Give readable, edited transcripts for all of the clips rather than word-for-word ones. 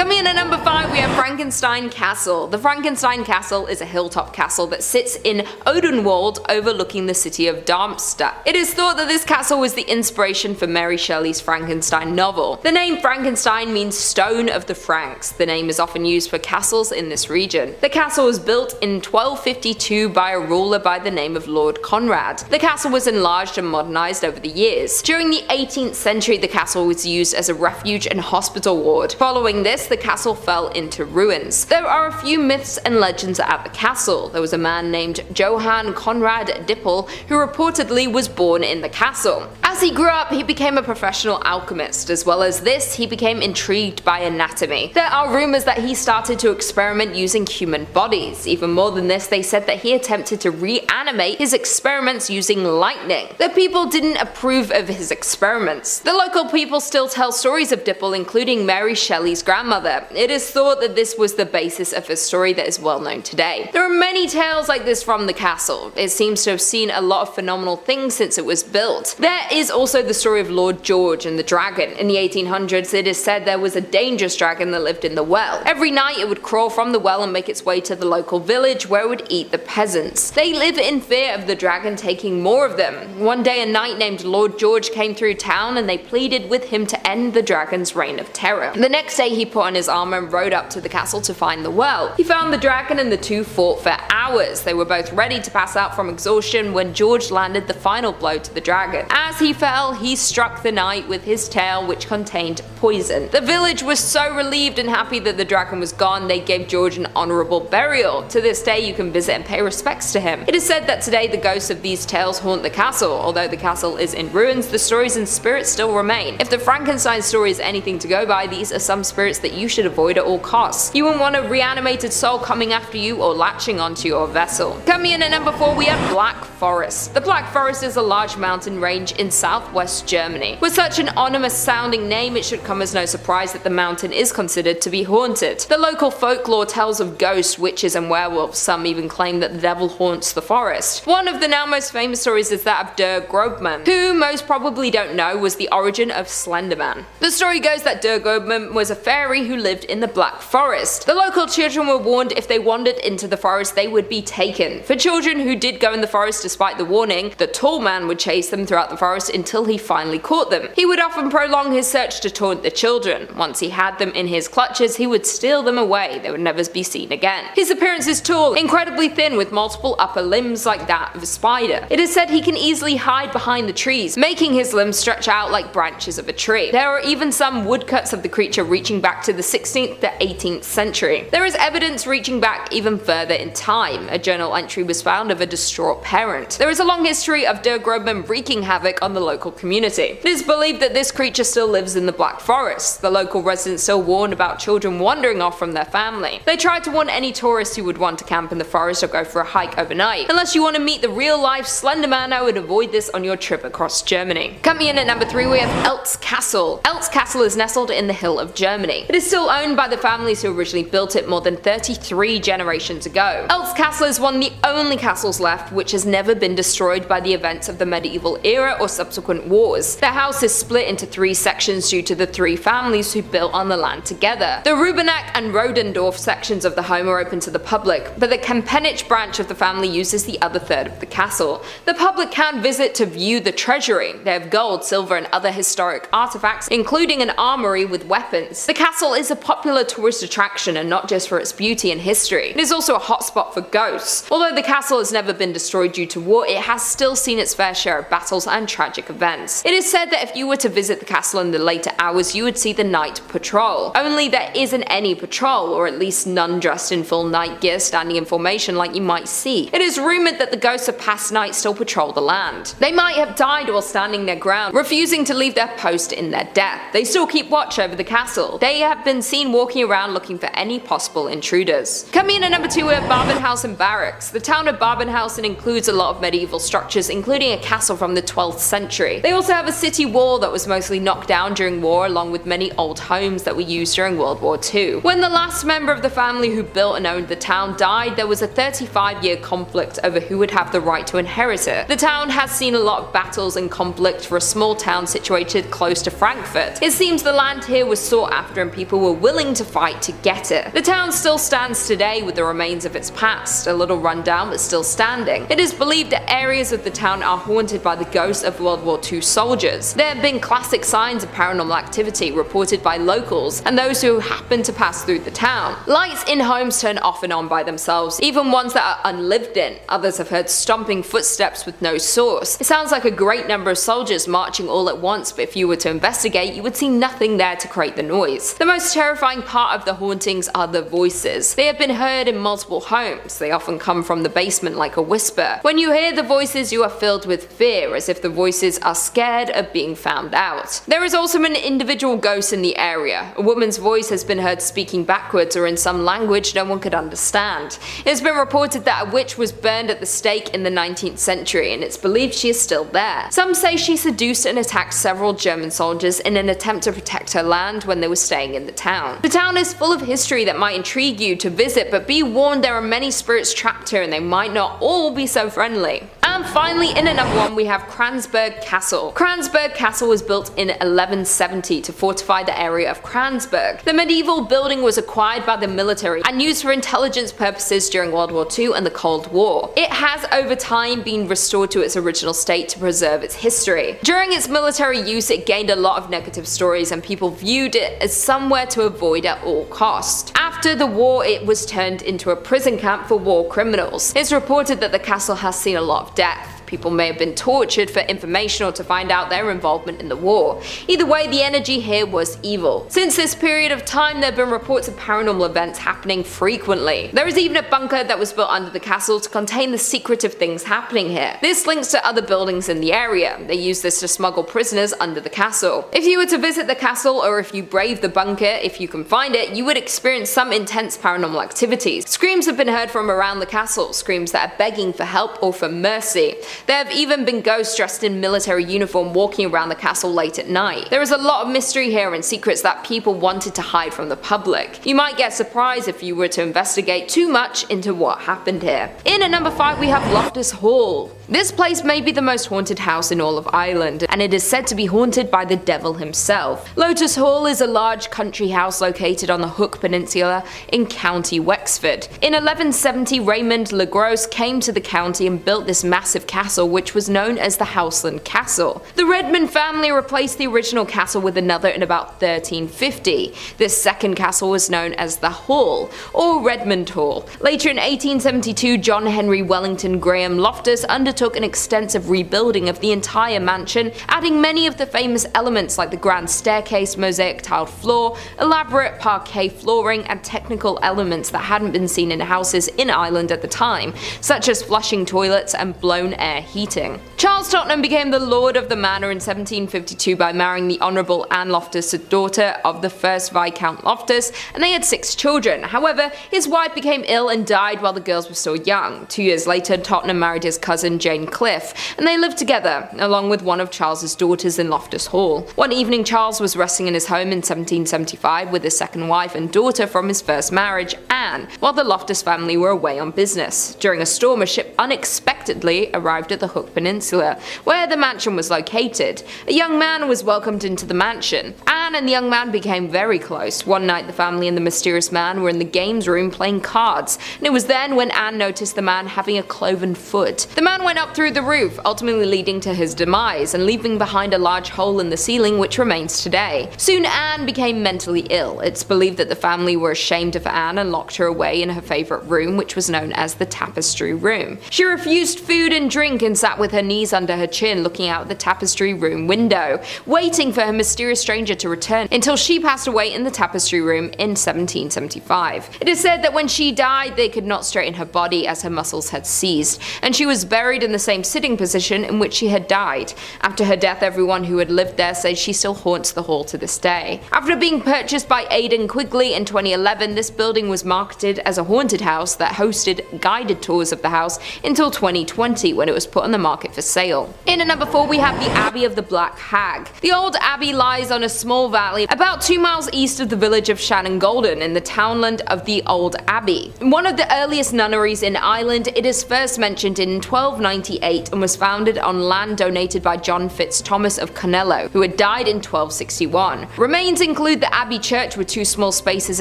Coming in at number 5, we have Frankenstein Castle. The Frankenstein Castle is a hilltop castle that sits in Odenwald overlooking the city of Darmstadt. It is thought that this castle was the inspiration for Mary Shelley's Frankenstein novel. The name Frankenstein means stone of the Franks. The name is often used for castles in this region. The castle was built in 1252 by a ruler by the name of Lord Conrad. The castle was enlarged and modernized over the years. During the 18th century, the castle was used as a refuge and hospital ward. Following this, the castle fell into ruins. There are a few myths and legends at the castle. There was a man named Johann Conrad Dippel who reportedly was born in the castle. As he grew up, he became a professional alchemist. As well as this, he became intrigued by anatomy. There are rumors that he started to experiment using human bodies. Even more than this, they said that he attempted to reanimate his experiments using lightning. The people didn't approve of his experiments. The local people still tell stories of Dippel, including Mary Shelley's grandmother. It is thought that this was the basis of a story that is well known today. There are many tales like this from the castle. It seems to have seen a lot of phenomenal things since it was built. There is also the story of Lord George and the dragon. In the 1800s, it is said there was a dangerous dragon that lived in the well. Every night it would crawl from the well and make its way to the local village where it would eat the peasants. They live in fear of the dragon taking more of them. One day a knight named Lord George came through town and they pleaded with him to end the dragon's reign of terror. The next day he put on his armor and rode up to the castle to find the well. He found the dragon and the two fought for hours. They were both ready to pass out from exhaustion when George landed the final blow to the dragon. As he fell, he struck the knight with his tail, which contained poison. The village was so relieved and happy that the dragon was gone, they gave George an honorable burial. To this day you can visit and pay respects to him. It is said that today the ghosts of these tales haunt the castle. Although the castle is in ruins, the stories and spirits still remain. If the Frankenstein story is anything to go by, these are some spirits that you should avoid at all costs. You won't want a reanimated soul coming after you or latching onto your vessel. Coming in at number 4, we have Black Forest. The Black Forest is a large mountain range in southwest Germany. With such an ominous sounding name, it should come as no surprise that the mountain is considered to be haunted. The local folklore tells of ghosts, witches and werewolves. Some even claim that the devil haunts the forest. One of the now most famous stories is that of Der Grobman, who most probably don't know was the origin of Slenderman. The story goes that Der Grobman was a fairy who lived in the Black Forest. The local children were warned if they wandered into the forest they would be taken. For children who did go in the forest despite the warning, the tall man would chase them throughout the forest until he finally caught them. He would often prolong his search to taunt the children. Once he had them in his clutches, he would steal them away. They would never be seen again. His appearance is tall, incredibly thin with multiple upper limbs like that of a spider. It is said he can easily hide behind the trees, making his limbs stretch out like branches of a tree. There are even some woodcuts of the creature reaching back to the 16th to 18th century. There is evidence reaching back even further in time. A journal entry was found of a distraught parent. There is a long history of Der Grobman wreaking havoc on the local community. It is believed that this creature still lives in the Black Forest. The local residents still warn about children wandering off from their family. They try to warn any tourists who would want to camp in the forest or go for a hike overnight. Unless you want to meet the real life Slender Man, I would avoid this on your trip across Germany. Coming in at number 3, we have Elz Castle. Elz Castle is nestled in the hill of Germany. It is still owned by the families who originally built it more than 33 generations ago. Elz Castle is one of the only castles left which has never been destroyed by the events of the medieval era or subsequent wars. The house is split into 3 sections due to the 3 families who built on the land together. The Rubenack and Rodendorf sections of the home are open to the public, but the Kempenich branch of the family uses the other third of the castle. The public can visit to view the treasury. They have gold, silver and other historic artifacts, including an armory with weapons. The castle is a popular tourist attraction and not just for its beauty and history. It is also a hotspot for ghosts. Although the castle has never been destroyed due to war, it has still seen its fair share of battles and tragic events. It is said that if you were to visit the castle in the later hours, you would see the night patrol. Only there isn't any patrol, or at least none dressed in full night gear standing in formation like you might see. It is rumored that the ghosts of past nights still patrol the land. They might have died while standing their ground, refusing to leave their post in their death. They still keep watch over the castle. They have been seen walking around looking for any possible intruders. Coming in at number 2, we have Barbenhausen Barracks. The town of Barbenhausen includes a lot of medieval structures, including a castle from the 12th century. They also have a city wall that was mostly knocked down during war, along with many old homes that were used during World War II. When the last member of the family who built and owned the town died, there was a 35-year conflict over who would have the right to inherit it. The town has seen a lot of battles and conflict for a small town situated close to Frankfurt. It seems the land here was sought after and people were willing to fight fight to get it. The town still stands today with the remains of its past, a little rundown but still standing. It is believed that areas of the town are haunted by the ghosts of World War II soldiers. There have been classic signs of paranormal activity reported by locals and those who happen to pass through the town. Lights in homes turn off and on by themselves, even ones that are unlived in. Others have heard stomping footsteps with no source. It sounds like a great number of soldiers marching all at once, but if you were to investigate, you would see nothing there to create the noise. The most terrifying part of the hauntings are the voices. They have been heard in multiple homes. They often come from the basement like a whisper. When you hear the voices, you are filled with fear, as if the voices are scared of being found out. There is also an individual ghost in the area. A woman's voice has been heard speaking backwards or in some language no one could understand. It has been reported that a witch was burned at the stake in the 19th century, and it's believed she is still there. Some say she seduced and attacked several German soldiers in an attempt to protect her land when they were staying in the town. The town is full of history that might intrigue you to visit, but be warned there are many spirits trapped here and they might not all be so friendly. And finally, in at number 1 we have Cranbury Castle. Cranbury Castle was built in 1170 to fortify the area of Cranbury. The medieval building was acquired by the military and used for intelligence purposes during World War II and the Cold War. It has over time been restored to its original state to preserve its history. During its military use, it gained a lot of negative stories and people viewed it as somewhere to avoid at all cost. After the war, it was turned into a prison camp for war criminals. It's reported that the castle has seen a lot of death. People may have been tortured for information or to find out their involvement in the war. Either way, the energy here was evil. Since this period of time, there have been reports of paranormal events happening frequently. There is even a bunker that was built under the castle to contain the secretive things happening here. This links to other buildings in the area. They use this to smuggle prisoners under the castle. If you were to visit the castle, or if you brave the bunker, if you can find it, you would experience some intense paranormal activities. Screams have been heard from around the castle, screams that are begging for help or for mercy. There have even been ghosts dressed in military uniform walking around the castle late at night. There is a lot of mystery here and secrets that people wanted to hide from the public. You might get surprised if you were to investigate too much into what happened here. In at number 5 we have Loftus Hall. This place may be the most haunted house in all of Ireland, and it is said to be haunted by the devil himself. Loftus Hall is a large country house located on the Hook Peninsula in County Wexford. In 1170, Raymond le Gros came to the county and built this massive castle, which was known as the Hellfire Castle. The Redmond family replaced the original castle with another in about 1350. This second castle was known as the Hall, or Redmond Hall. Later in 1872, John Henry Wellington Graham Loftus undertook an extensive rebuilding of the entire mansion, adding many of the famous elements like the grand staircase, mosaic tiled floor, elaborate parquet flooring, and technical elements that hadn't been seen in houses in Ireland at the time, such as flushing toilets and blown air heating. Charles Tottenham became the lord of the manor in 1752 by marrying the Honourable Anne Loftus, a daughter of the first Viscount Loftus, and they had 6 children. However, his wife became ill and died while the girls were still young. 2 years later, Tottenham married his cousin Jane Cliff, and they lived together, along with one of Charles's daughters in Loftus Hall. One evening, Charles was resting in his home in 1775 with his second wife and daughter from his first marriage, Anne, while the Loftus family were away on business. During a storm, a ship unexpectedly arrived at the Hook Peninsula, where the mansion was located. A young man was welcomed into the mansion. Anne and the young man became very close. One night, the family and the mysterious man were in the games room playing cards, and it was then when Anne noticed the man having a cloven foot. The man went up through the roof, ultimately leading to his demise and leaving behind a large hole in the ceiling which remains today. Soon Anne became mentally ill. It's believed that the family were ashamed of Anne and locked her away in her favourite room, which was known as the tapestry room. She refused food and drink and sat with her knees under her chin looking out the tapestry room window, waiting for her mysterious stranger to return until she passed away in the tapestry room in 1775. It is said that when she died they could not straighten her body as her muscles had seized, and she was buried in the same sitting position in which she had died. After her death, everyone who had lived there says she still haunts the hall to this day. After being purchased by Aidan Quigley in 2011, this building was marketed as a haunted house that hosted guided tours of the house until 2020 when it was put on the market for sale. In at number 4 we have the Abbey of the Black Hag. The old abbey lies on a small valley about 2 miles east of the village of Shannongolden in the townland of the Old Abbey. One of the earliest nunneries in Ireland, it is first mentioned in 1299 1298 and was founded on land donated by John Fitz-Thomas of Canello, who had died in 1261. Remains include the Abbey church with two small spaces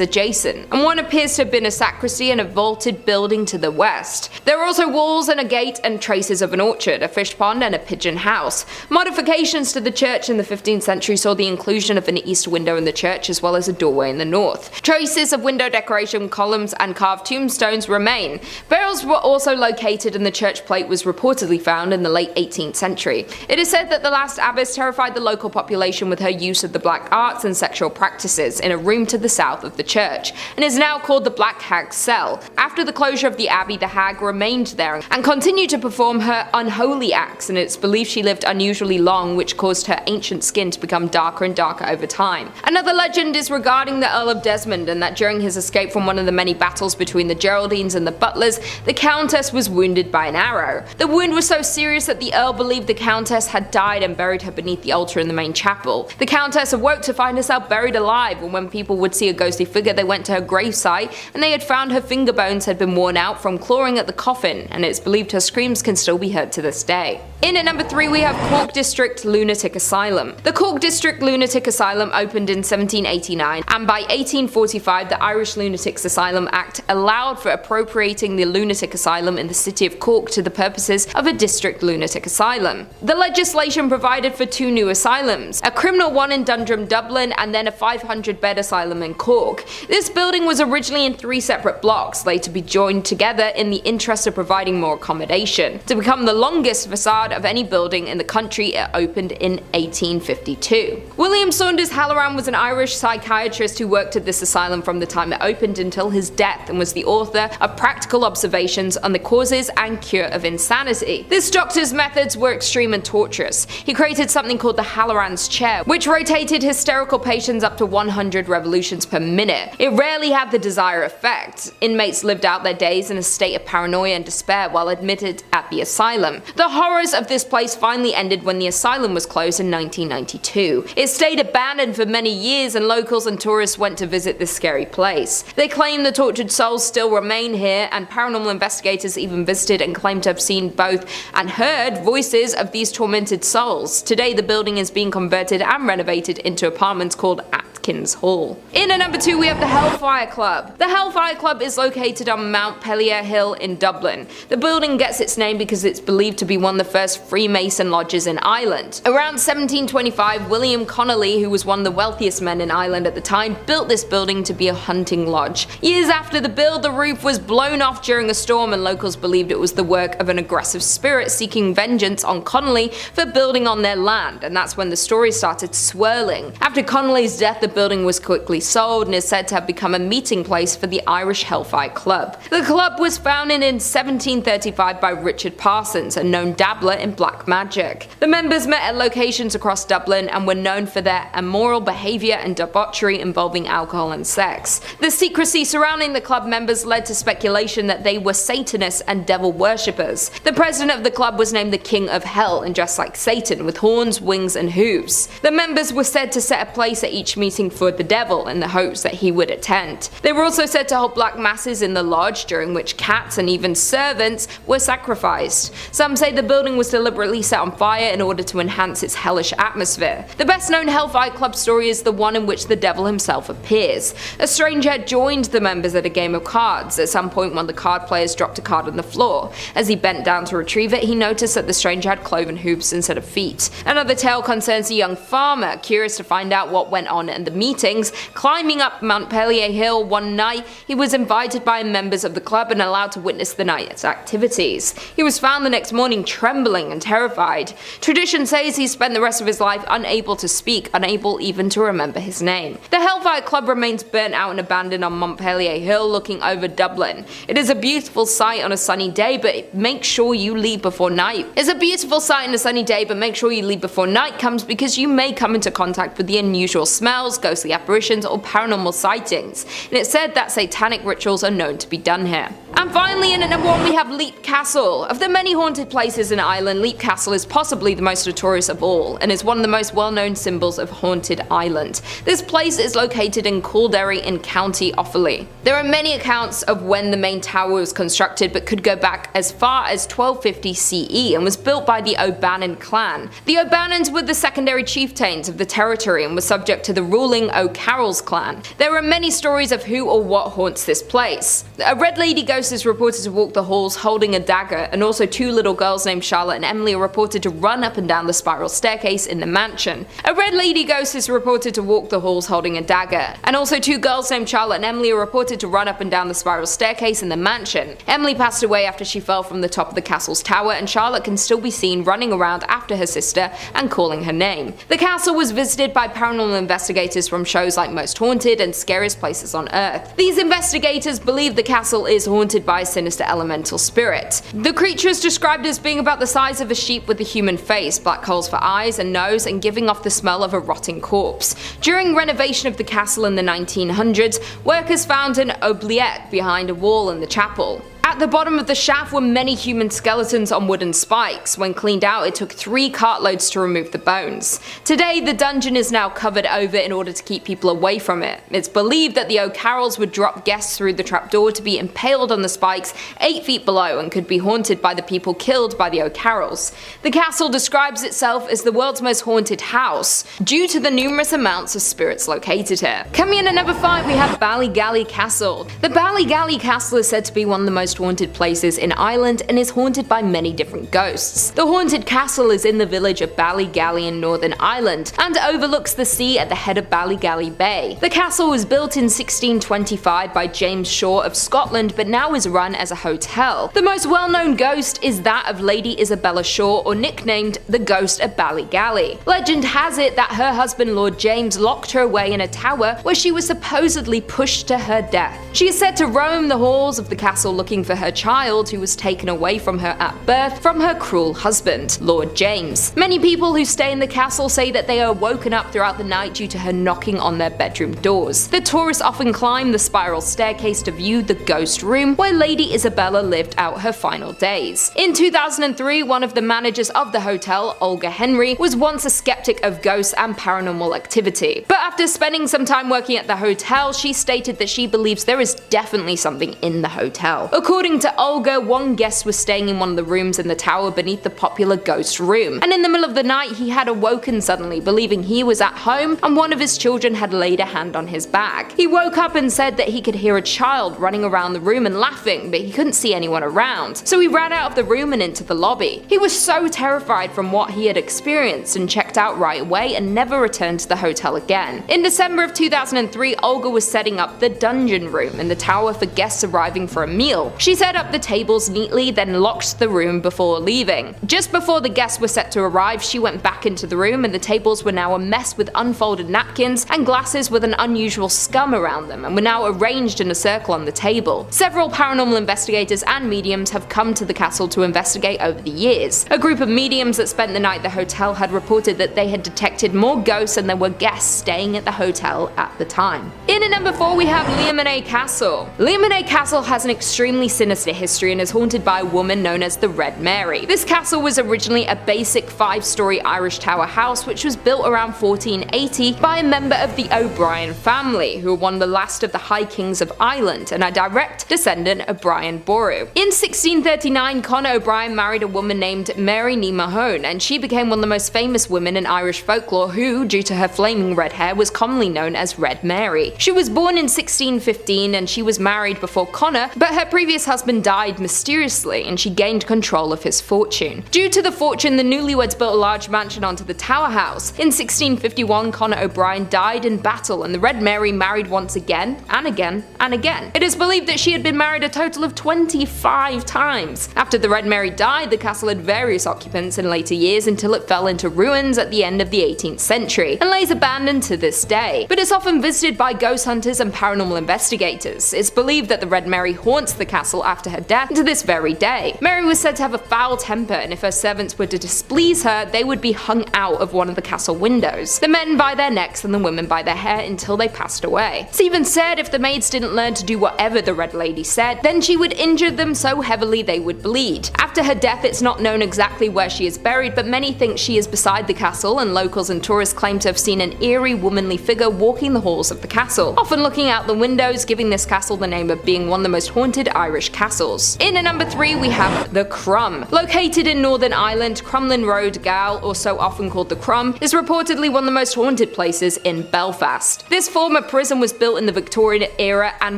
adjacent, and one appears to have been a sacristy and a vaulted building to the west. There are also walls and a gate and traces of an orchard, a fish pond, and a pigeon house. Modifications to the church in the 15th century saw the inclusion of an east window in the church as well as a doorway in the north. Traces of window decoration, columns, and carved tombstones remain. Burials were also located and the church plate was reportedly found in the late 18th century. It is said that the last abbess terrified the local population with her use of the black arts and sexual practices in a room to the south of the church, and is now called the Black Hag cell. After the closure of the abbey, the hag remained there and continued to perform her unholy acts, and it's believed she lived unusually long, which caused her ancient skin to become darker and darker over time. Another legend is regarding the Earl of Desmond, and that during his escape from one of the many battles between the Geraldines and the Butlers, the Countess was wounded by an arrow. The wound was so serious that the Earl believed the Countess had died and buried her beneath the altar in the main chapel. The Countess awoke to find herself buried alive, and when people would see a ghostly figure, they went to her gravesite and they had found her finger bones had been worn out from clawing at the coffin, and it's believed her screams can still be heard to this day. In at number 3 we have Cork District Lunatic Asylum. The Cork District Lunatic Asylum opened in 1789, and by 1845 the Irish Lunatics Asylum Act allowed for appropriating the lunatic asylum in the city of Cork to the purposes of a district lunatic asylum. The legislation provided for 2 new asylums, a criminal one in Dundrum, Dublin, and then a 500-bed asylum in Cork. This building was originally in 3 separate blocks, later to be joined together in the interest of providing more accommodation. To become the longest facade of any building in the country, it opened in 1852. William Saunders Halloran was an Irish psychiatrist who worked at this asylum from the time it opened until his death, and was the author of practical observations on the causes and cure of insanity. This doctor's methods were extreme and torturous. He created something called the Halloran's chair, which rotated hysterical patients up to 100 revolutions per minute. It rarely had the desired effect. Inmates lived out their days in a state of paranoia and despair while admitted at the asylum. The horrors of this place finally ended when the asylum was closed in 1992. It stayed abandoned for many years, and locals and tourists went to visit this scary place. They claim the tortured souls still remain here, and paranormal investigators even visited and claimed to have seen both and heard voices of these tormented souls. Today the building is being converted and renovated into apartments called Atkins Hall. In at number 2 we have the Hellfire Club. The Hellfire Club is located on Mount Pellier Hill in Dublin. The building gets its name because it's believed to be one of the first Freemason lodges in Ireland. Around 1725, William Connolly, who was one of the wealthiest men in Ireland at the time, built this building to be a hunting lodge. Years after the build, the roof was blown off during a storm, and locals believed it was the work of an aggressive spirit seeking vengeance on Connolly for building on their land, and that's when the story started swirling. After Connolly's death, the building was quickly sold and is said to have become a meeting place for the Irish Hellfire Club. The club was founded in 1735 by Richard Parsons, a known dabbler in black magic. The members met at locations across Dublin and were known for their immoral behaviour and debauchery involving alcohol and sex. The secrecy surrounding the club members led to speculation that they were Satanists and devil worshippers. The president of the club was named the King of Hell and dressed like Satan with horns, wings and hooves. The members were said to set a place at each meeting for the devil in the hopes that he would attend. They were also said to hold black masses in the lodge, during which cats and even servants were sacrificed. Some say the building was deliberately set on fire in order to enhance its hellish atmosphere. The best known Hellfire Club story is the one in which the devil himself appears. A stranger joined the members at a game of cards. At some point, one of the card players dropped a card on the floor. As he bent down to retrieve it, he noticed that the stranger had cloven hooves instead of feet. Another tale concerns a young farmer, curious to find out what went on in the meetings. Climbing up Mount Pellier Hill one night, he was invited by members of the club and allowed to witness the night's activities. He was found the next morning trembling and terrified. Tradition says he spent the rest of his life unable to speak, unable even to remember his name. The Hellfire Club remains burnt out and abandoned on Montpellier Hill looking over Dublin. It is a beautiful sight on a sunny day, but make sure you leave before night. It's a beautiful sight on a sunny day, but make sure you leave before night comes, because you may come into contact with the unusual smells, ghostly apparitions or paranormal sightings. And it's said that satanic rituals are known to be done here. And finally, in at number 1 we have Leap Castle. Of the many haunted places in Ireland, Leap Castle is possibly the most notorious of all, and is one of the most well-known symbols of haunted Ireland. This place is located in Calderry in County Offaly. There are many accounts of when the main tower was constructed, but could go back as far as 1250 CE and was built by the O'Bannon clan. The O'Bannons were the secondary chieftains of the territory and were subject to the ruling O'Carroll's clan. There are many stories of who or what haunts this place. A red lady ghost is reported to walk the halls holding a dagger, and also 2 little girls named Charlotte and Emily are reported to run up and down the spiral staircase in the mansion. A red lady ghost is reported to walk the halls holding a dagger, and also 2 girls named Charlotte and Emily are reported to run up and down the spiral staircase in the mansion. Emily passed away after she fell from the top of the castle's tower, and Charlotte can still be seen running around after her sister and calling her name. The castle was visited by paranormal investigators from shows like Most Haunted and Scariest Places on Earth. These investigators believe the castle is haunted by a sinister elemental spirit. The creature is described as being about the size of a sheep with a human face, black holes for eyes and nose, and giving off the smell of a rotting corpse. During renovation of the castle in the 1900s, workers found an oubliette behind a wall in the chapel. At the bottom of the shaft were many human skeletons on wooden spikes. When cleaned out, it took 3 cartloads to remove the bones. Today, the dungeon is now covered over in order to keep people away from it. It's believed that the O'Carrolls would drop guests through the trapdoor to be impaled on the spikes 8 feet below and could be haunted by the people killed by the O'Carrolls. The castle describes itself as the world's most haunted house, due to the numerous amounts of spirits located here. Coming in at number 5 we have Balgal Castle. The Balgal Castle is said to be one of the most haunted places in Ireland and is haunted by many different ghosts. The haunted castle is in the village of Ballygally in Northern Ireland and overlooks the sea at the head of Ballygally Bay. The castle was built in 1625 by James Shaw of Scotland, but now is run as a hotel. The most well-known ghost is that of Lady Isabella Shaw, or nicknamed the Ghost of Ballygally. Legend has it that her husband Lord James locked her away in a tower where she was supposedly pushed to her death. She is said to roam the halls of the castle looking for her child, who was taken away from her at birth from her cruel husband, Lord James. Many people who stay in the castle say that they are woken up throughout the night due to her knocking on their bedroom doors. The tourists often climb the spiral staircase to view the ghost room where Lady Isabella lived out her final days. In 2003, one of the managers of the hotel, Olga Henry, was once a skeptic of ghosts and paranormal activity. But after spending some time working at the hotel, she stated that she believes there is definitely something in the hotel. According to Olga, one guest was staying in one of the rooms in the tower beneath the popular ghost room, and in the middle of the night he had awoken suddenly, believing he was at home and one of his children had laid a hand on his back. He woke up and said that he could hear a child running around the room and laughing, but he couldn't see anyone around, so he ran out of the room and into the lobby. He was so terrified from what he had experienced and checked out right away and never returned to the hotel again. In December of 2003, Olga was setting up the dungeon room in the tower for guests arriving for a meal. She set up the tables neatly, then locked the room before leaving. Just before the guests were set to arrive, she went back into the room and the tables were now a mess with unfolded napkins and glasses with an unusual scum around them, and were now arranged in a circle on the table. Several paranormal investigators and mediums have come to the castle to investigate over the years. A group of mediums that spent the night at the hotel had reported that they had detected more ghosts than there were guests staying at the hotel at the time. In at number 4 we have Lunatic Castle. Lunatic Castle has an extremely sinister history and is haunted by a woman known as the Red Mary. This castle was originally a basic 5-story Irish tower house which was built around 1480 by a member of the O'Brien family, who were one of the last of the High Kings of Ireland and a direct descendant of Brian Boru. In 1639, Conor O'Brien married a woman named Mary Ní Mahone, and she became one of the most famous women in Irish folklore who, due to her flaming red hair, was commonly known as Red Mary. She was born in 1615 and she was married before Conor, but her previous husband died mysteriously and she gained control of his fortune. Due to the fortune, the newlyweds built a large mansion onto the tower house. In 1651, Conor O'Brien died in battle and the Red Mary married once again and again and again. It is believed that she had been married a total of 25 times. After the Red Mary died, the castle had various occupants in later years until it fell into ruins at the end of the 18th century and lays abandoned to this day. But it's often visited by ghost hunters and paranormal investigators. It's believed that the Red Mary haunts the castle castle after her death to this very day. Mary was said to have a foul temper, and if her servants were to displease her, they would be hung out of one of the castle windows, the men by their necks and the women by their hair until they passed away. It's even said if the maids didn't learn to do whatever the Red Lady said, then she would injure them so heavily they would bleed. After her death, it's not known exactly where she is buried, but many think she is beside the castle, and locals and tourists claim to have seen an eerie womanly figure walking the halls of the castle, often looking out the windows, giving this castle the name of being one of the most haunted Irish castles. In at number 3 we have the Crumb. Located in Northern Ireland, Crumlin Road, Gal, or so often called the Crumb, is reportedly one of the most haunted places in Belfast. This former prison was built in the Victorian era and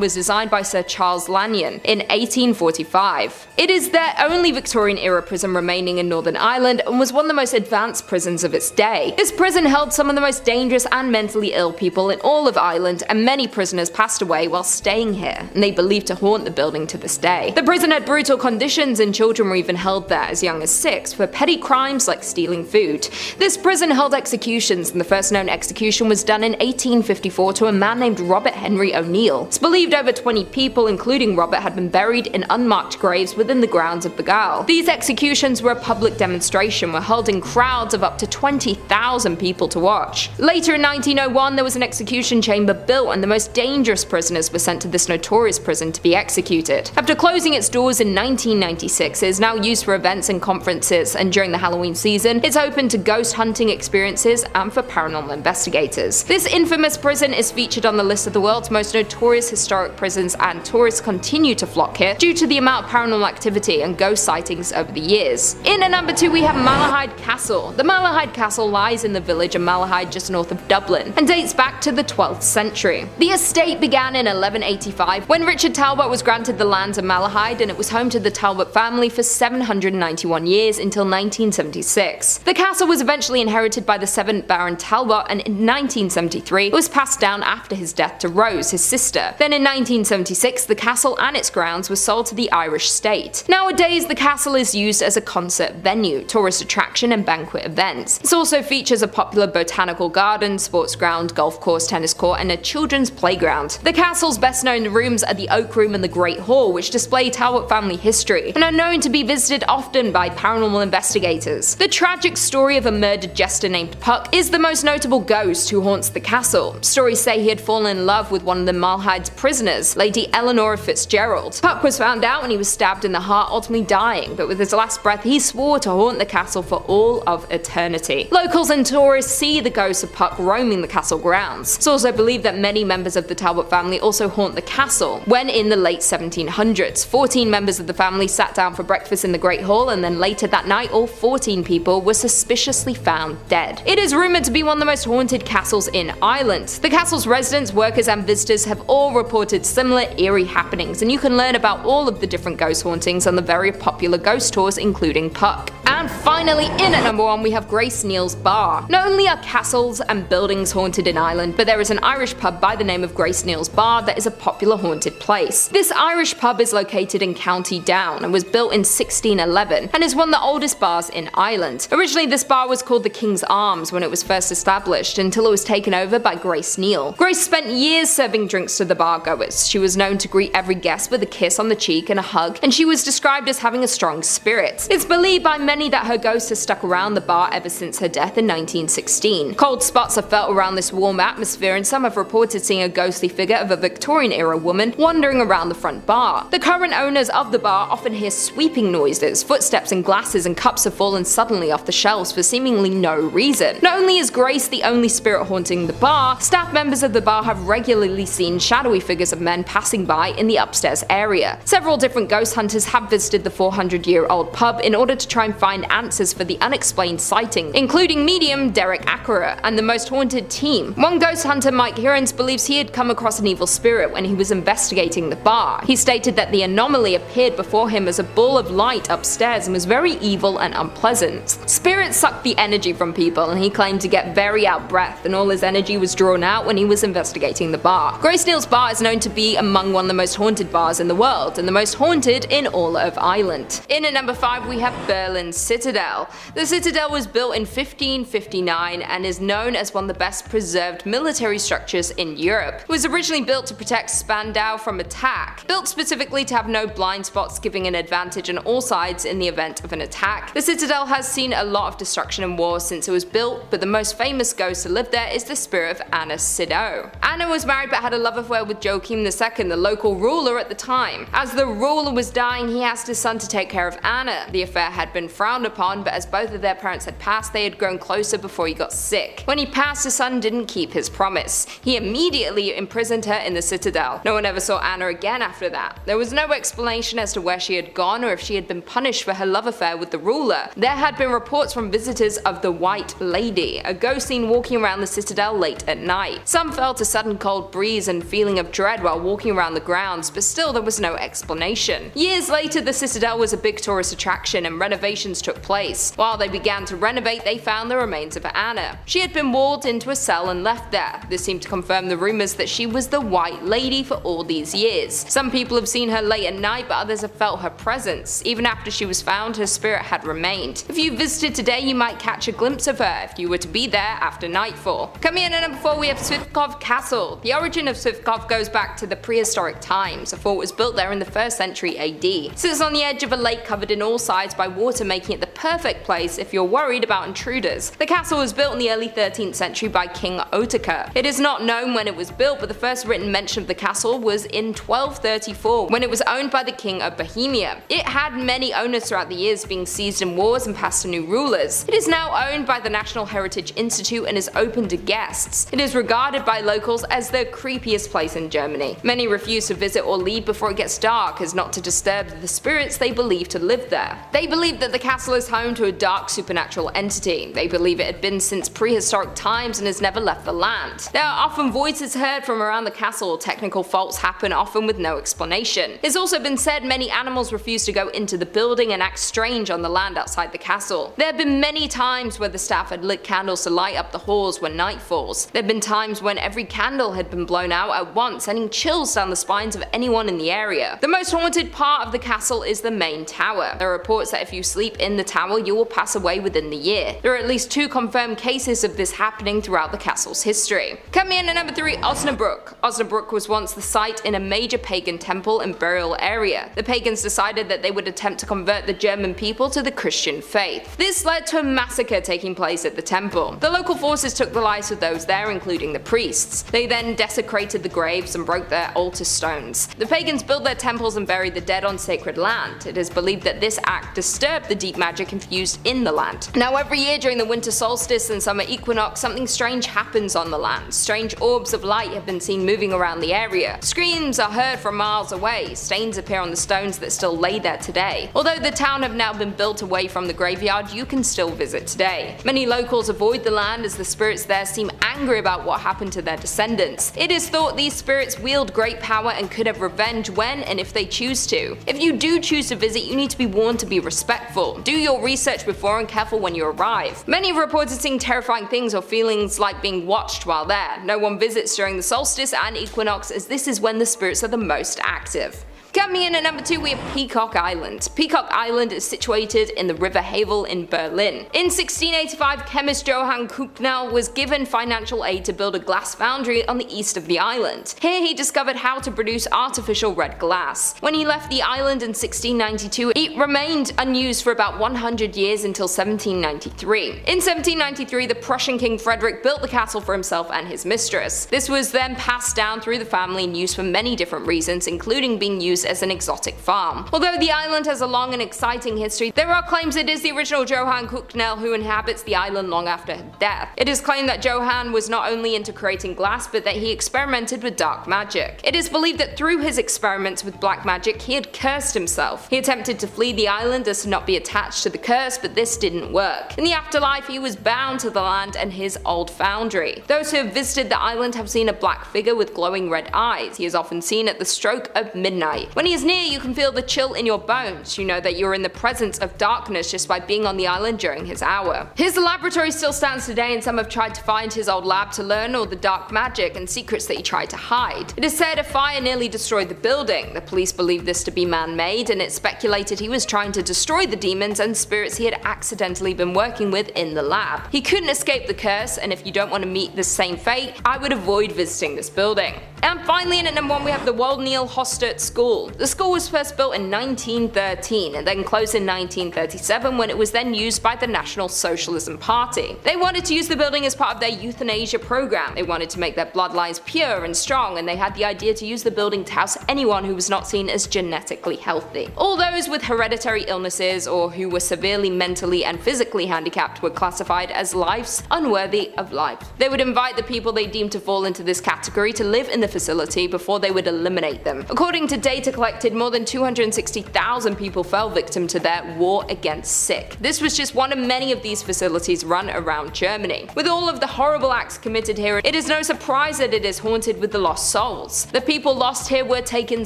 was designed by Sir Charles Lanyon in 1845. It is their only Victorian era prison remaining in Northern Ireland and was one of the most advanced prisons of its day. This prison held some of the most dangerous and mentally ill people in all of Ireland, and many prisoners passed away while staying here, and they believed to haunt the building to this day. The prison had brutal conditions, and children were even held there as young as 6 for petty crimes like stealing food. This prison held executions, and the first known execution was done in 1854 to a man named Robert Henry O'Neill. It's believed over 20 people, including Robert, had been buried in unmarked graves within the grounds of Balgal. These executions were a public demonstration, were held in crowds of up to 20,000 people to watch. Later in 1901, there was an execution chamber built, and the most dangerous prisoners were sent to this notorious prison to be executed. After closing its doors in 1996, it is now used for events and conferences, and during the Halloween season, it's open to ghost hunting experiences and for paranormal investigators. This infamous prison is featured on the list of the world's most notorious historic prisons, and tourists continue to flock here due to the amount of paranormal activity and ghost sightings over the years. In at number 2 we have Malahide Castle. The Malahide Castle lies in the village of Malahide just north of Dublin and dates back to the 12th century. The estate began in 1185 when Richard Talbot was granted the lands of Malahide, and it was home to the Talbot family for 791 years until 1976. The castle was eventually inherited by the 7th Baron Talbot, and in 1973 it was passed down after his death to Rose, his sister. Then in 1976 the castle and its grounds were sold to the Irish state. Nowadays the castle is used as a concert venue, tourist attraction and banquet events. It also features a popular botanical garden, sports ground, golf course, tennis court and a children's playground. The castle's best known rooms are the Oak Room and the Great Hall, which display Talbot family history and are known to be visited often by paranormal investigators. The tragic story of a murdered jester named Puck is the most notable ghost who haunts the castle. Stories say he had fallen in love with one of the Malahide's prisoners, Lady Eleanor Fitzgerald. Puck was found out when he was stabbed in the heart, ultimately dying, but with his last breath he swore to haunt the castle for all of eternity. Locals and tourists see the ghost of Puck roaming the castle grounds. It's also believed that many members of the Talbot family also haunt the castle. When in the late 1700s, 14 members of the family sat down for breakfast in the Great Hall, and then later that night all 14 people were suspiciously found dead. It is rumoured to be one of the most haunted castles in Ireland. The castle's residents, workers and visitors have all reported similar eerie happenings, and you can learn about all of the different ghost hauntings on the very popular ghost tours, including Puck. And finally, in at number 1 we have Grace Neal's Bar. Not only are castles and buildings haunted in Ireland, but there is an Irish pub by the name of Grace Neal's Bar that is a popular haunted place. This Irish pub is located in County Down and was built in 1611 and is one of the oldest bars in Ireland. Originally this bar was called the King's Arms when it was first established, until it was taken over by Grace Neal. Grace spent years serving drinks to the bar goers. She was known to greet every guest with a kiss on the cheek and a hug, and she was described as having a strong spirit. It's believed by many that her ghost has stuck around the bar ever since her death in 1916. Cold spots are felt around this warm atmosphere, and some have reported seeing a ghostly figure of a Victorian-era woman wandering around the front bar. The current owners of the bar often hear sweeping noises, footsteps, and glasses and cups have fallen suddenly off the shelves for seemingly no reason. Not only is Grace the only spirit haunting the bar, staff members of the bar have regularly seen shadowy figures of men passing by in the upstairs area. Several different ghost hunters have visited the 400-year-old pub in order to try and find answers for the unexplained sighting, including medium Derek Ackera and the most haunted team. One ghost hunter, Mike Hirons, believes he had come across an evil spirit when he was investigating the bar. He stated that the anomaly appeared before him as a ball of light upstairs and was very evil and unpleasant. Spirits sucked the energy from people, and he claimed to get very out of breath, and all his energy was drawn out when he was investigating the bar. Grace Neal's Bar is known to be among one of the most haunted bars in the world, and the most haunted in all of Ireland. In at number 5 we have Berlin's Citadel. The Citadel was built in 1559 and is known as one of the best preserved military structures in Europe. It was originally built to protect Spandau from attack. Built specifically specifically to have no blind spots, giving an advantage on all sides in the event of an attack. The citadel has seen a lot of destruction and war since it was built, but the most famous ghost to live there is the spirit of Anna Sido. Anna was married but had a love affair with Joachim II, the local ruler at the time. As the ruler was dying, he asked his son to take care of Anna. The affair had been frowned upon, but as both of their parents had passed, they had grown closer before he got sick. When he passed, his son didn't keep his promise. He immediately imprisoned her in the citadel. No one ever saw Anna again after that. There was no explanation as to where she had gone or if she had been punished for her love affair with the ruler. There had been reports from visitors of the White Lady, a ghost seen walking around the citadel late at night. Some felt a sudden cold breeze and feeling of dread while walking around the grounds, but still there was no explanation. Years later, the citadel was a big tourist attraction and renovations took place. While they began to renovate, they found the remains of Anna. She had been walled into a cell and left there. This seemed to confirm the rumors that she was the White Lady for all these years. Some people have seen her late at night, but others have felt her presence. Even after she was found, her spirit had remained. If you visited today, you might catch a glimpse of her if you were to be there after nightfall. Coming in at number 4, we have Schwedenkov Castle. The origin of Schwedenkov goes back to the prehistoric times. A fort was built there in the 1st century AD. It sits on the edge of a lake covered in all sides by water, making it the perfect place if you're worried about intruders. The castle was built in the early 13th century by King Otakar. It is not known when it was built, but the first written mention of the castle was in 1234 when it was owned by the King of Bohemia. It had many owners throughout the years, being seized in wars and passed to new rulers. It is now owned by the National Heritage Institute and is open to guests. It is regarded by locals as the creepiest place in Germany. Many refuse to visit or leave before it gets dark, as not to disturb the spirits they believe to live there. They believe that the castle is home to a dark supernatural entity. They believe it had been since prehistoric times and has never left the land. There are often voices heard from around the castle. Technical faults happen, often with no explanation. It's also been said many animals refuse to go into the building and act strange on the land outside the castle. There have been many times where the staff had lit candles to light up the halls when night falls. There have been times when every candle had been blown out at once, sending chills down the spines of anyone in the area. The most haunted part of the castle is the main tower. There are reports that if you sleep in the tower, you will pass away within the year. There are at least 2 confirmed cases of this happening throughout the castle's history. Coming in at number 3, Osnar Brook. Osnar Brook was once the site in a major pagan temple and burial area. The pagans decided that they would attempt to convert the German people to the Christian faith. This led to a massacre taking place at the temple. The local forces took the lives of those there, including the priests. They then desecrated the graves and broke their altar stones. The pagans built their temples and buried the dead on sacred land. It is believed that this act disturbed the deep magic infused in the land. Now every year during the winter solstice and summer equinox, something strange happens on the land. Strange orbs of light have been seen moving around the area. Screams are heard from miles away. Stains appear on the stones that still lay there today. Although the town have now been built away from the graveyard, you can still visit today. Many locals avoid the land as the spirits there seem angry about what happened to their descendants. It is thought these spirits wield great power and could have revenge when and if they choose to. If you do choose to visit, you need to be warned to be respectful. Do your research before and careful when you arrive. Many have reported seeing terrifying things or feelings like being watched while there. No one visits during the solstice and equinox, as this is when the spirits are the most active. Coming in at number 2, we have Peacock Island. Peacock Island is situated in the River Havel in Berlin. In 1685, chemist Johann Kucknell was given financial aid to build a glass foundry on the east of the island. Here he discovered how to produce artificial red glass. When he left the island in 1692, it remained unused for about 100 years until 1793. In 1793, the Prussian King Frederick built the castle for himself and his mistress. This was then passed down through the family and used for many different reasons, including being used as an exotic farm. Although the island has a long and exciting history, there are claims it is the original Johann Kucknell who inhabits the island long after her death. It is claimed that Johann was not only into creating glass, but that he experimented with dark magic. It is believed that through his experiments with black magic, he had cursed himself. He attempted to flee the island as to not be attached to the curse, but this didn't work. In the afterlife, he was bound to the land and his old foundry. Those who have visited the island have seen a black figure with glowing red eyes. He is often seen at the stroke of midnight. When he is near, you can feel the chill in your bones. You know that you're in the presence of darkness just by being on the island during his hour. His laboratory still stands today, and some have tried to find his old lab to learn all the dark magic and secrets that he tried to hide. It is said a fire nearly destroyed the building. The police believe this to be man-made, and it's speculated he was trying to destroy the demons and spirits he had accidentally been working with in the lab. He couldn't escape the curse, and if you don't want to meet the same fate, I would avoid visiting this building. And finally, in at number 1, we have the Wold Neil Hostert School. School. The school was first built in 1913 and then closed in 1937 when it was then used by the National Socialism Party. They wanted to use the building as part of their euthanasia program. They wanted to make their bloodlines pure and strong, and they had the idea to use the building to house anyone who was not seen as genetically healthy. All those with hereditary illnesses or who were severely mentally and physically handicapped were classified as lives unworthy of life. They would invite the people they deemed to fall into this category to live in the facility before they would eliminate them. According to data collected, more than 260,000 people fell victim to their war against sick. This was just one of many of these facilities run around Germany. With all of the horrible acts committed here, it is no surprise that it is haunted with the lost souls. The people lost here were taken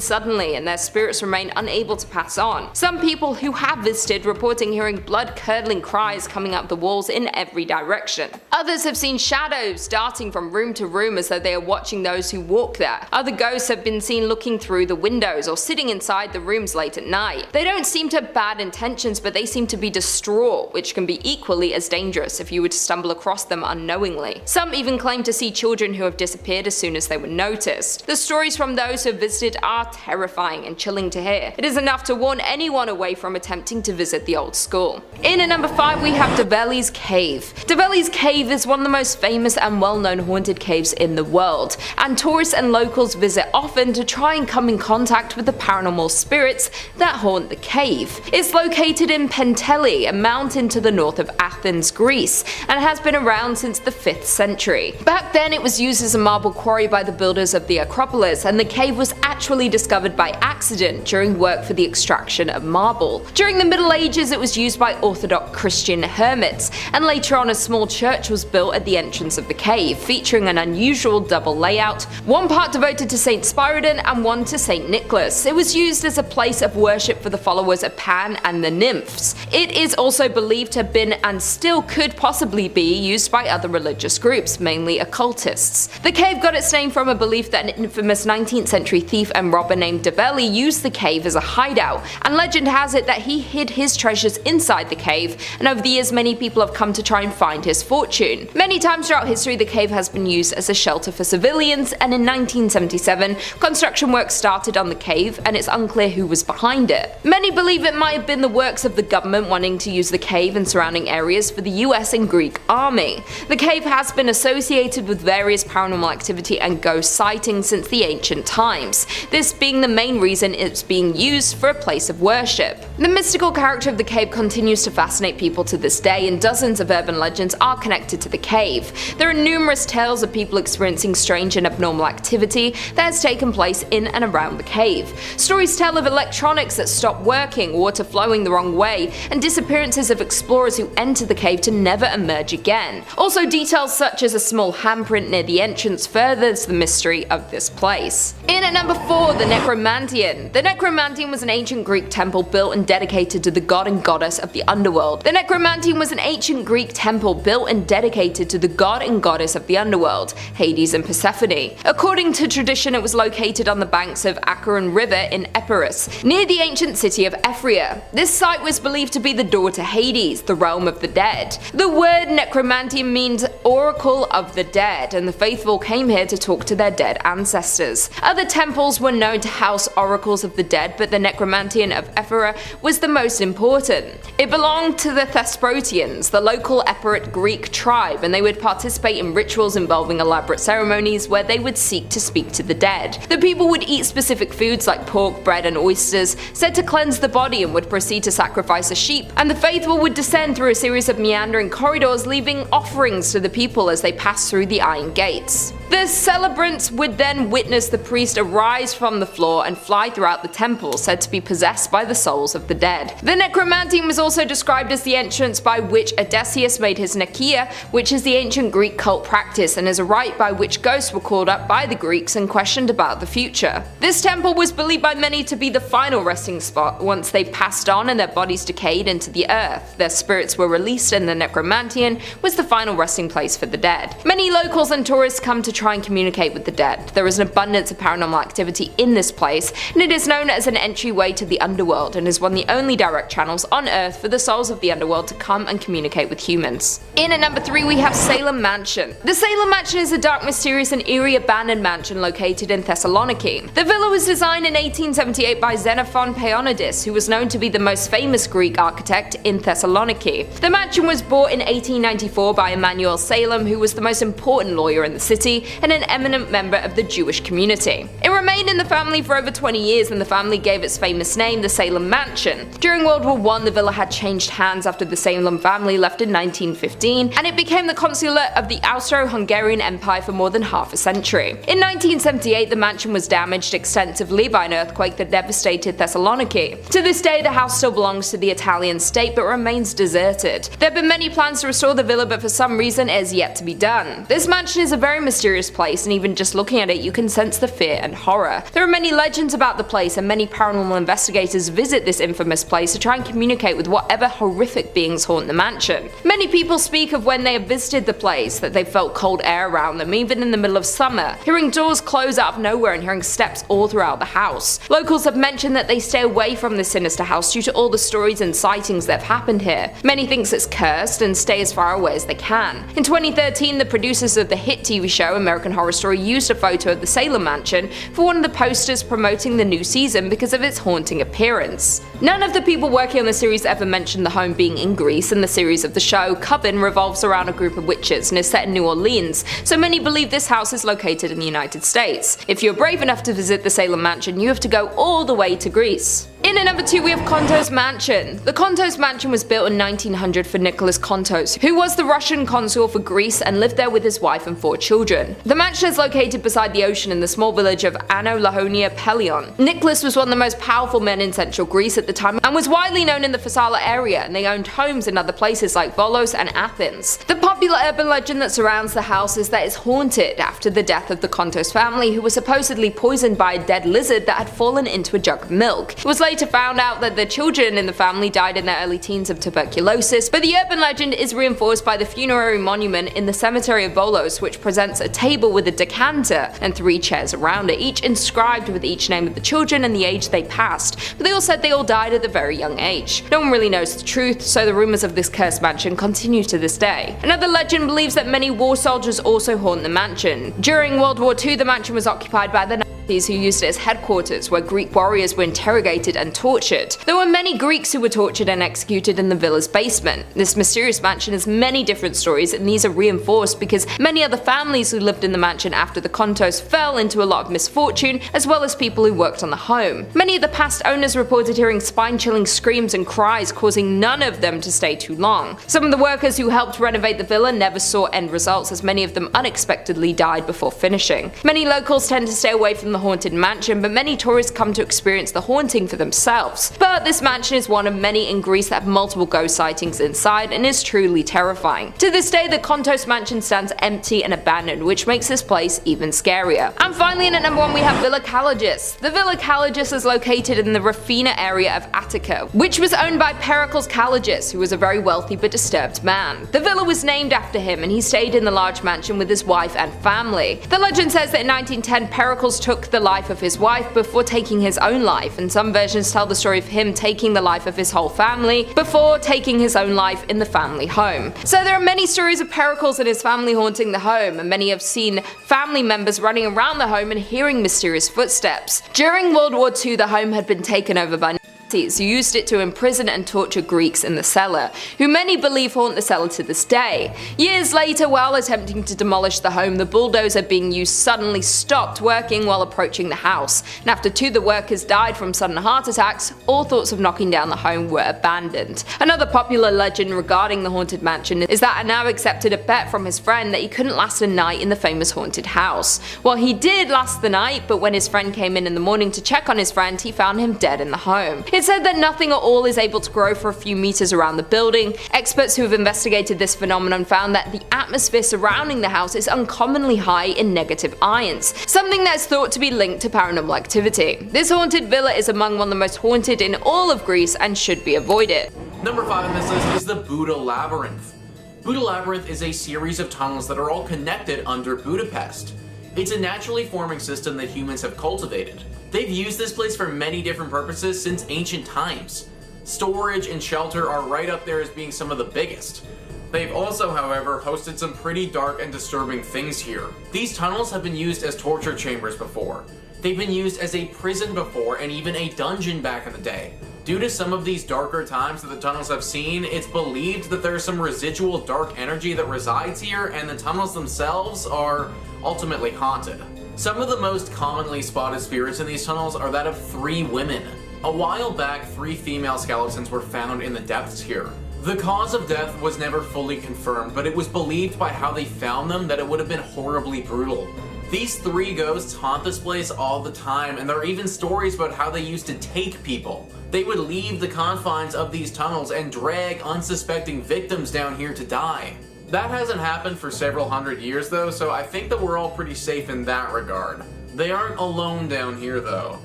suddenly and their spirits remain unable to pass on. Some people who have visited reporting hearing blood-curdling cries coming up the walls in every direction. Others have seen shadows darting from room to room as though they are watching those who walk there. Other ghosts have been seen looking through the windows or sitting inside the rooms late at night. They don't seem to have bad intentions, but they seem to be distraught, which can be equally as dangerous if you were to stumble across them unknowingly. Some even claim to see children who have disappeared as soon as they were noticed. The stories from those who have visited are terrifying and chilling to hear. It is enough to warn anyone away from attempting to visit the old school. In at number 5 we have Develi's Cave. Develi's Cave is one of the most famous and well-known haunted caves in the world, and tourists and locals visit often to try and come in contact with the paranormal spirits that haunt the cave. It's located in Penteli, a mountain to the north of Athens, Greece, and has been around since the 5th century. Back then it was used as a marble quarry by the builders of the Acropolis, and the cave was actually discovered by accident during work for the extraction of marble. During the Middle Ages it was used by Orthodox Christian hermits, and later on a small church was built at the entrance of the cave, featuring an unusual double layout, one part devoted to Saint Spiridon and one to Saint Nicholas. It was used as a place of worship for the followers of Pan and the nymphs. It is also believed to have been and still could possibly be used by other religious groups, mainly occultists. The cave got its name from a belief that an infamous 19th century thief and robber named Develi used the cave as a hideout, and legend has it that he hid his treasures inside the cave, and over the years many people have come to try and find his fortune. Many times throughout history the cave has been used as a shelter for civilians, and in 1977 construction work started on the cave and it's unclear who was behind it. Many believe it might have been the works of the government wanting to use the cave and surrounding areas for the US and Greek army. The cave has been associated with various paranormal activity and ghost sightings since the ancient times, this being the main reason it's being used for a place of worship. The mystical character of the cave continues to fascinate people to this day, and dozens of urban legends are connected to the cave. There are numerous tales of people experiencing strange and abnormal activity that has taken place in and around the cave. Stories tell of electronics that stop working, water flowing the wrong way, and disappearances of explorers who enter the cave to never emerge again. Also, details such as a small handprint near the entrance furthers the mystery of this place. In at number 4, the Necromantian. The Necromantian was an ancient Greek temple built and dedicated to the god and goddess of the underworld. The Necromantian was an ancient Greek temple built and dedicated to the god and goddess of the underworld, Hades and Persephone. According to tradition, it was located on the banks of Acheron River in Epirus, near the ancient city of Ephria. This site was believed to be the door to Hades, the realm of the dead. The word Necromantian means oracle of the dead, and the faithful came here to talk to their dead ancestors. Other temples were known to house oracles of the dead, but the Necromantian of Ephira was the most important. It belonged to the Thesprotians, the local Epirot Greek tribe, and they would participate in rituals involving elaborate ceremonies where they would seek to speak to the dead. The people would eat specific foods like pork, bread, and oysters, said to cleanse the body, and would proceed to sacrifice a sheep, and the faithful would descend through a series of meandering corridors, leaving offerings to the people as they passed through the iron gates. The celebrants would then witness the priest arise from the floor and fly throughout the temple, said to be possessed by the souls of the dead. The Necromantian was also described as the entrance by which Odysseus made his Nekia, which is the ancient Greek cult practice and is a rite by which ghosts were called up by the Greeks and questioned about the future. This temple was believed by many to be the final resting spot. Once they passed on and their bodies decayed into the earth, their spirits were released, and the Necromantian was the final resting place for the dead. Many locals and tourists come to try and communicate with the dead. There is an abundance of paranormal activity in this place, and it is known as an entryway to the underworld and is one of the only direct channels on Earth for the souls of the underworld to come and communicate with humans. In at number 3 we have Salem Mansion. The Salem Mansion is a dark, mysterious and eerie abandoned mansion located in Thessaloniki. The villa was designed in 1878 by Xenophon Paeonides, who was known to be the most famous Greek architect in Thessaloniki. The mansion was bought in 1894 by Emanuel Salem, who was the most important lawyer in the city and an eminent member of the Jewish community. It remained in the family for over 20 years and the family gave its famous name the Salem Mansion. During World War I, the villa had changed hands after the Salem family left in 1915, and it became the consulate of the Austro-Hungarian Empire for more than half a century. In 1978, the mansion was damaged extensively by an earthquake that devastated Thessaloniki. To this day, the house still belongs to the Italian state but remains deserted. There have been many plans to restore the villa, but for some reason it is yet to be done. This mansion is a very mysterious place, and even just looking at it you can sense the fear and horror. There are many legends about the place, and many paranormal investigators visit this infamous place to try and communicate with whatever horrific beings haunt the mansion. Many people speak of when they have visited the place that they felt cold air around them, even in the middle of summer, hearing doors close out of nowhere and hearing steps all throughout the house. Locals have mentioned that they stay away from this sinister house due to all the stories and sightings that have happened here. Many thinks it's cursed and stay as far away as they can. In 2013, the producers of the hit TV show American Horror Story used a photo of the Salem Mansion for one of the posters promoting the new season because of its haunting appearance. None of the people working on the series ever mentioned the home being in Greece, and the series of the show, Coven, revolves around a group of witches and is set in New Orleans, so many believe this house is located in the United States. If you're brave enough to visit the Salem Mansion, you have to go all the way to Greece. In at number 2 we have Kos Mansion. The Kos Mansion was built in 1900 for Nicholas Kontos, who was the Russian consul for Greece and lived there with his wife and 4 children. The mansion is located beside the ocean in the small village of Ano Lahonia Pelion. Nicholas was one of the most powerful men in central Greece at the time and was widely known in the Pharsala area, and they owned homes in other places like Volos and Athens. The popular urban legend that surrounds the house is that it's haunted after the death of the Kontos family, who was supposedly poisoned by a dead lizard that had fallen into a jug of milk. It was later found out that the children in the family died in their early teens of tuberculosis, but the urban legend is reinforced by the funerary monument in the cemetery of Volos, which presents a table with a decanter and 3 chairs around it, each inscribed with each name of the children and the age they passed, but they all said they all died at a very young age. No one really knows the truth, so the rumors of this cursed mansion continue to this day. Another legend believes that many war soldiers also haunt the mansion. During World War II, the mansion was occupied by the who used it as headquarters where Greek warriors were interrogated and tortured. There were many Greeks who were tortured and executed in the villa's basement. This mysterious mansion has many different stories, and these are reinforced because many other families who lived in the mansion after the Kontos fell into a lot of misfortune, as well as people who worked on the home. Many of the past owners reported hearing spine-chilling screams and cries, causing none of them to stay too long. Some of the workers who helped renovate the villa never saw end results, as many of them unexpectedly died before finishing. Many locals tend to stay away from the haunted mansion, but many tourists come to experience the haunting for themselves. But this mansion is one of many in Greece that have multiple ghost sightings inside and is truly terrifying. To this day, the Kontos mansion stands empty and abandoned, which makes this place even scarier. And finally, in at number 1 we have Villa Kalogis. The Villa Kalogis is located in the Rafina area of Attica, which was owned by Pericles Kalogis, who was a very wealthy but disturbed man. The villa was named after him, and he stayed in the large mansion with his wife and family. The legend says that in 1910 Pericles took the life of his wife before taking his own life, and some versions tell the story of him taking the life of his whole family before taking his own life in the family home. So there are many stories of Pericles and his family haunting the home, and many have seen family members running around the home and hearing mysterious footsteps. During World War II, the home had been taken over by who used it to imprison and torture Greeks in the cellar, who many believe haunt the cellar to this day. Years later, while attempting to demolish the home, the bulldozer being used suddenly stopped working while approaching the house, and after 2 of the workers died from sudden heart attacks, all thoughts of knocking down the home were abandoned. Another popular legend regarding the haunted mansion is that Anau accepted a bet from his friend that he couldn't last a night in the famous haunted house. Well, he did last the night, but when his friend came in the morning to check on his friend, he found him dead in the home. It's said that nothing at all is able to grow for a few meters around the building. Experts who have investigated this phenomenon found that the atmosphere surrounding the house is uncommonly high in negative ions, something that is thought to be linked to paranormal activity. This haunted villa is among one of the most haunted in all of Greece and should be avoided. Number 5 on this list is the Buda Labyrinth. Buda Labyrinth is a series of tunnels that are all connected under Budapest. It's a naturally forming system that humans have cultivated. They've used this place for many different purposes since ancient times. Storage and shelter are right up there as being some of the biggest. They've also, however, hosted some pretty dark and disturbing things here. These tunnels have been used as torture chambers before. They've been used as a prison before, and even a dungeon back in the day. Due to some of these darker times that the tunnels have seen, it's believed that there's some residual dark energy that resides here, and the tunnels themselves are ultimately haunted. Some of the most commonly spotted spirits in these tunnels are that of 3 women. A while back, 3 female skeletons were found in the depths here. The cause of death was never fully confirmed, but it was believed by how they found them that it would have been horribly brutal. These 3 ghosts haunt this place all the time, and there are even stories about how they used to take people. They would leave the confines of these tunnels and drag unsuspecting victims down here to die. That hasn't happened for several hundred years though, so I think that we're all pretty safe in that regard. They aren't alone down here though.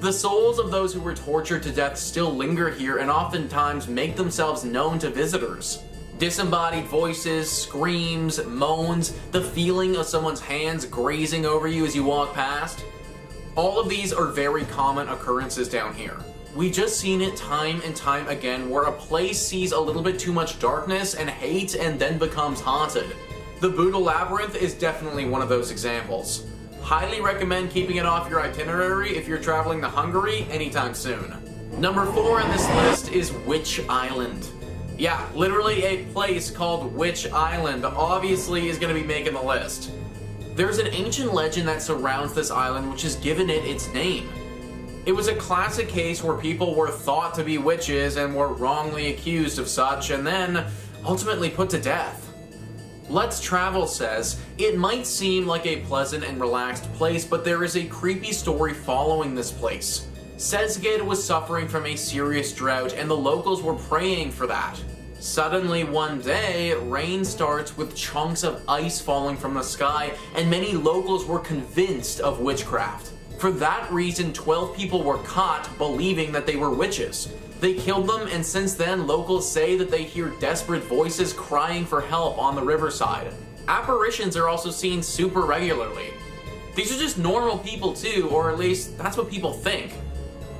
The souls of those who were tortured to death still linger here and oftentimes make themselves known to visitors. Disembodied voices, screams, moans, the feeling of someone's hands grazing over you as you walk past. All of these are very common occurrences down here. We've just seen it time and time again where a place sees a little bit too much darkness and hate and then becomes haunted. The Buddha Labyrinth is definitely one of those examples. Highly recommend keeping it off your itinerary if you're traveling to Hungary anytime soon. Number 4 on this list is Witch Island. Yeah, literally a place called Witch Island obviously is going to be making the list. There's an ancient legend that surrounds this island which has given it its name. It was a classic case where people were thought to be witches and were wrongly accused of such and then ultimately put to death. Let's Travel says, it might seem like a pleasant and relaxed place, but there is a creepy story following this place. Sezgid was suffering from a serious drought and the locals were praying for that. Suddenly one day, rain starts with chunks of ice falling from the sky and many locals were convinced of witchcraft. For that reason, 12 people were caught believing that they were witches. They killed them, and since then, locals say that they hear desperate voices crying for help on the riverside. Apparitions are also seen super regularly. These are just normal people too, or at least that's what people think.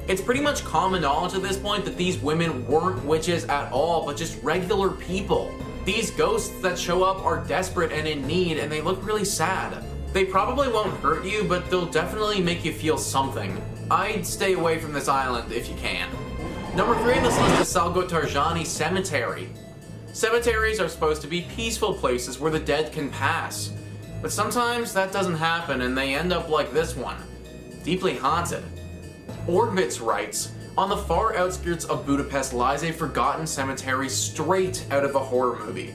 It's pretty much common knowledge at this point that these women weren't witches at all, but just regular people. These ghosts that show up are desperate and in need, and they look really sad. They probably won't hurt you, but they'll definitely make you feel something. I'd stay away from this island if you can. Number 3 on this list is Salgotarjani Cemetery. Cemeteries are supposed to be peaceful places where the dead can pass. But sometimes that doesn't happen and they end up like this one. Deeply haunted. Orbitz writes, on the far outskirts of Budapest lies a forgotten cemetery straight out of a horror movie.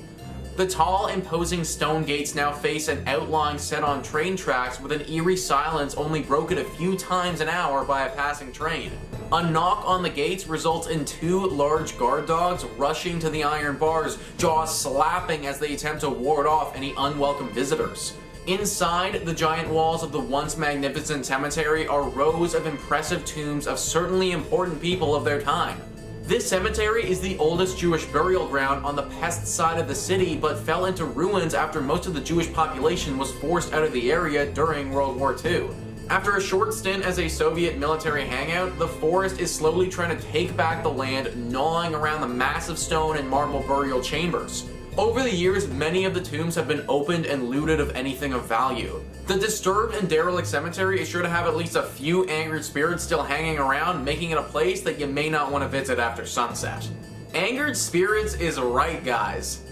The tall, imposing stone gates now face an outline set on train tracks with an eerie silence only broken a few times an hour by a passing train. A knock on the gates results in 2 large guard dogs rushing to the iron bars, jaws slapping as they attempt to ward off any unwelcome visitors. Inside the giant walls of the once magnificent cemetery are rows of impressive tombs of certainly important people of their time. This cemetery is the oldest Jewish burial ground on the pest side of the city, but fell into ruins after most of the Jewish population was forced out of the area during World War II. After a short stint as a Soviet military hangout, the forest is slowly trying to take back the land, gnawing around the massive stone and marble burial chambers. Over the years, many of the tombs have been opened and looted of anything of value. The disturbed and derelict cemetery is sure to have at least a few angered spirits still hanging around, making it a place that you may not want to visit after sunset. Angered spirits is right, guys.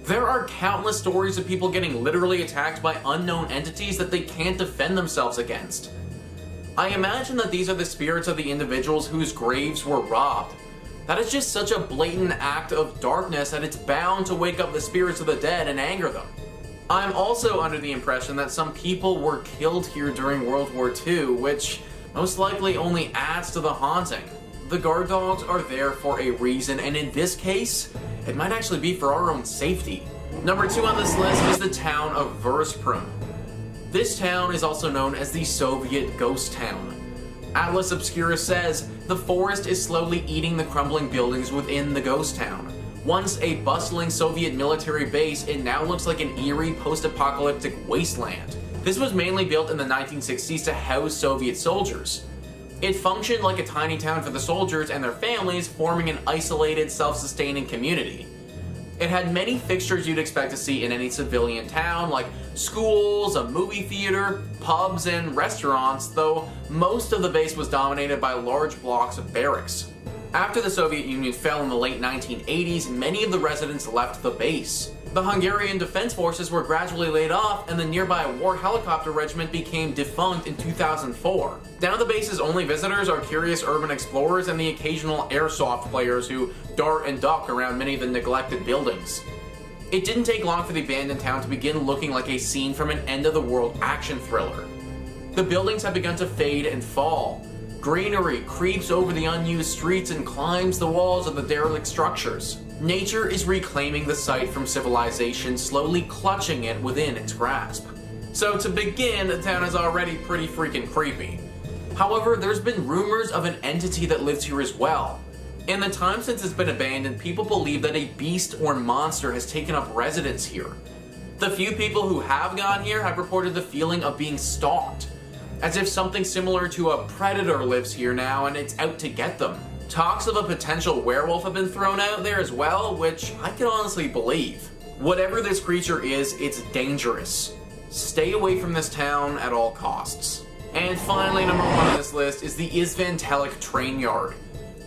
There are countless stories of people getting literally attacked by unknown entities that they can't defend themselves against. I imagine that these are the spirits of the individuals whose graves were robbed. That is just such a blatant act of darkness that it's bound to wake up the spirits of the dead and anger them. I'm also under the impression that some people were killed here during World War II, which most likely only adds to the haunting. The guard dogs are there for a reason, and in this case, it might actually be for our own safety. Number 2 on this list is the town of Veszprém. This town is also known as the Soviet Ghost Town. Atlas Obscura says, the forest is slowly eating the crumbling buildings within the ghost town. Once a bustling Soviet military base, it now looks like an eerie post-apocalyptic wasteland. This was mainly built in the 1960s to house Soviet soldiers. It functioned like a tiny town for the soldiers and their families, forming an isolated, self-sustaining community. It had many fixtures you'd expect to see in any civilian town, like schools, a movie theater, pubs, and restaurants, though most of the base was dominated by large blocks of barracks. After the Soviet Union fell in the late 1980s, many of the residents left the base. The Hungarian Defense Forces were gradually laid off, and the nearby War Helicopter Regiment became defunct in 2004. Now the base's only visitors are curious urban explorers and the occasional airsoft players who dart and duck around many of the neglected buildings. It didn't take long for the abandoned town to begin looking like a scene from an end-of-the-world action thriller. The buildings have begun to fade and fall. Greenery creeps over the unused streets and climbs the walls of the derelict structures. Nature is reclaiming the site from civilization, slowly clutching it within its grasp. So to begin, the town is already pretty freaking creepy. However, there's been rumors of an entity that lives here as well. In the time since it's been abandoned, people believe that a beast or monster has taken up residence here. The few people who have gone here have reported the feeling of being stalked, as if something similar to a predator lives here now and it's out to get them. Talks of a potential werewolf have been thrown out there as well, which I can honestly believe. Whatever this creature is, it's dangerous. Stay away from this town at all costs. And finally, number 1 on this list is the Isvantelic Train Yard.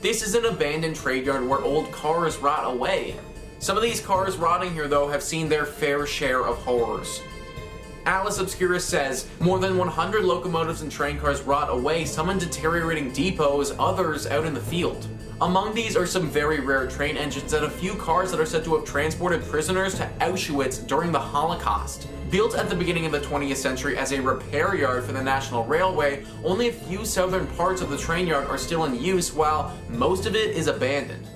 This is an abandoned trade yard where old cars rot away. Some of these cars rotting here, though, have seen their fair share of horrors. Alice Obscura says, more than 100 locomotives and train cars rot away, some in deteriorating depots, others out in the field. Among these are some very rare train engines and a few cars that are said to have transported prisoners to Auschwitz during the Holocaust. Built at the beginning of the 20th century as a repair yard for the National Railway, only a few southern parts of the train yard are still in use, while most of it is abandoned.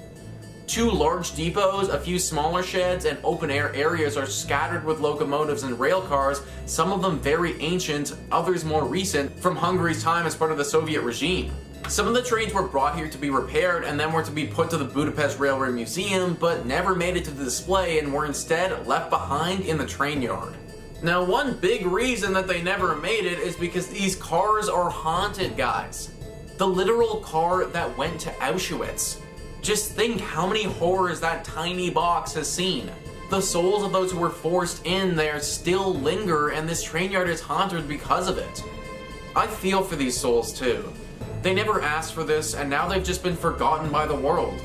2 large depots, a few smaller sheds, and open-air areas are scattered with locomotives and rail cars, some of them very ancient, others more recent, from Hungary's time as part of the Soviet regime. Some of the trains were brought here to be repaired and then were to be put to the Budapest Railway Museum, but never made it to the display and were instead left behind in the train yard. Now, one big reason that they never made it is because these cars are haunted, guys. The literal car that went to Auschwitz. Just think how many horrors that tiny box has seen. The souls of those who were forced in there still linger, and this train yard is haunted because of it. I feel for these souls too. They never asked for this, and now they've just been forgotten by the world.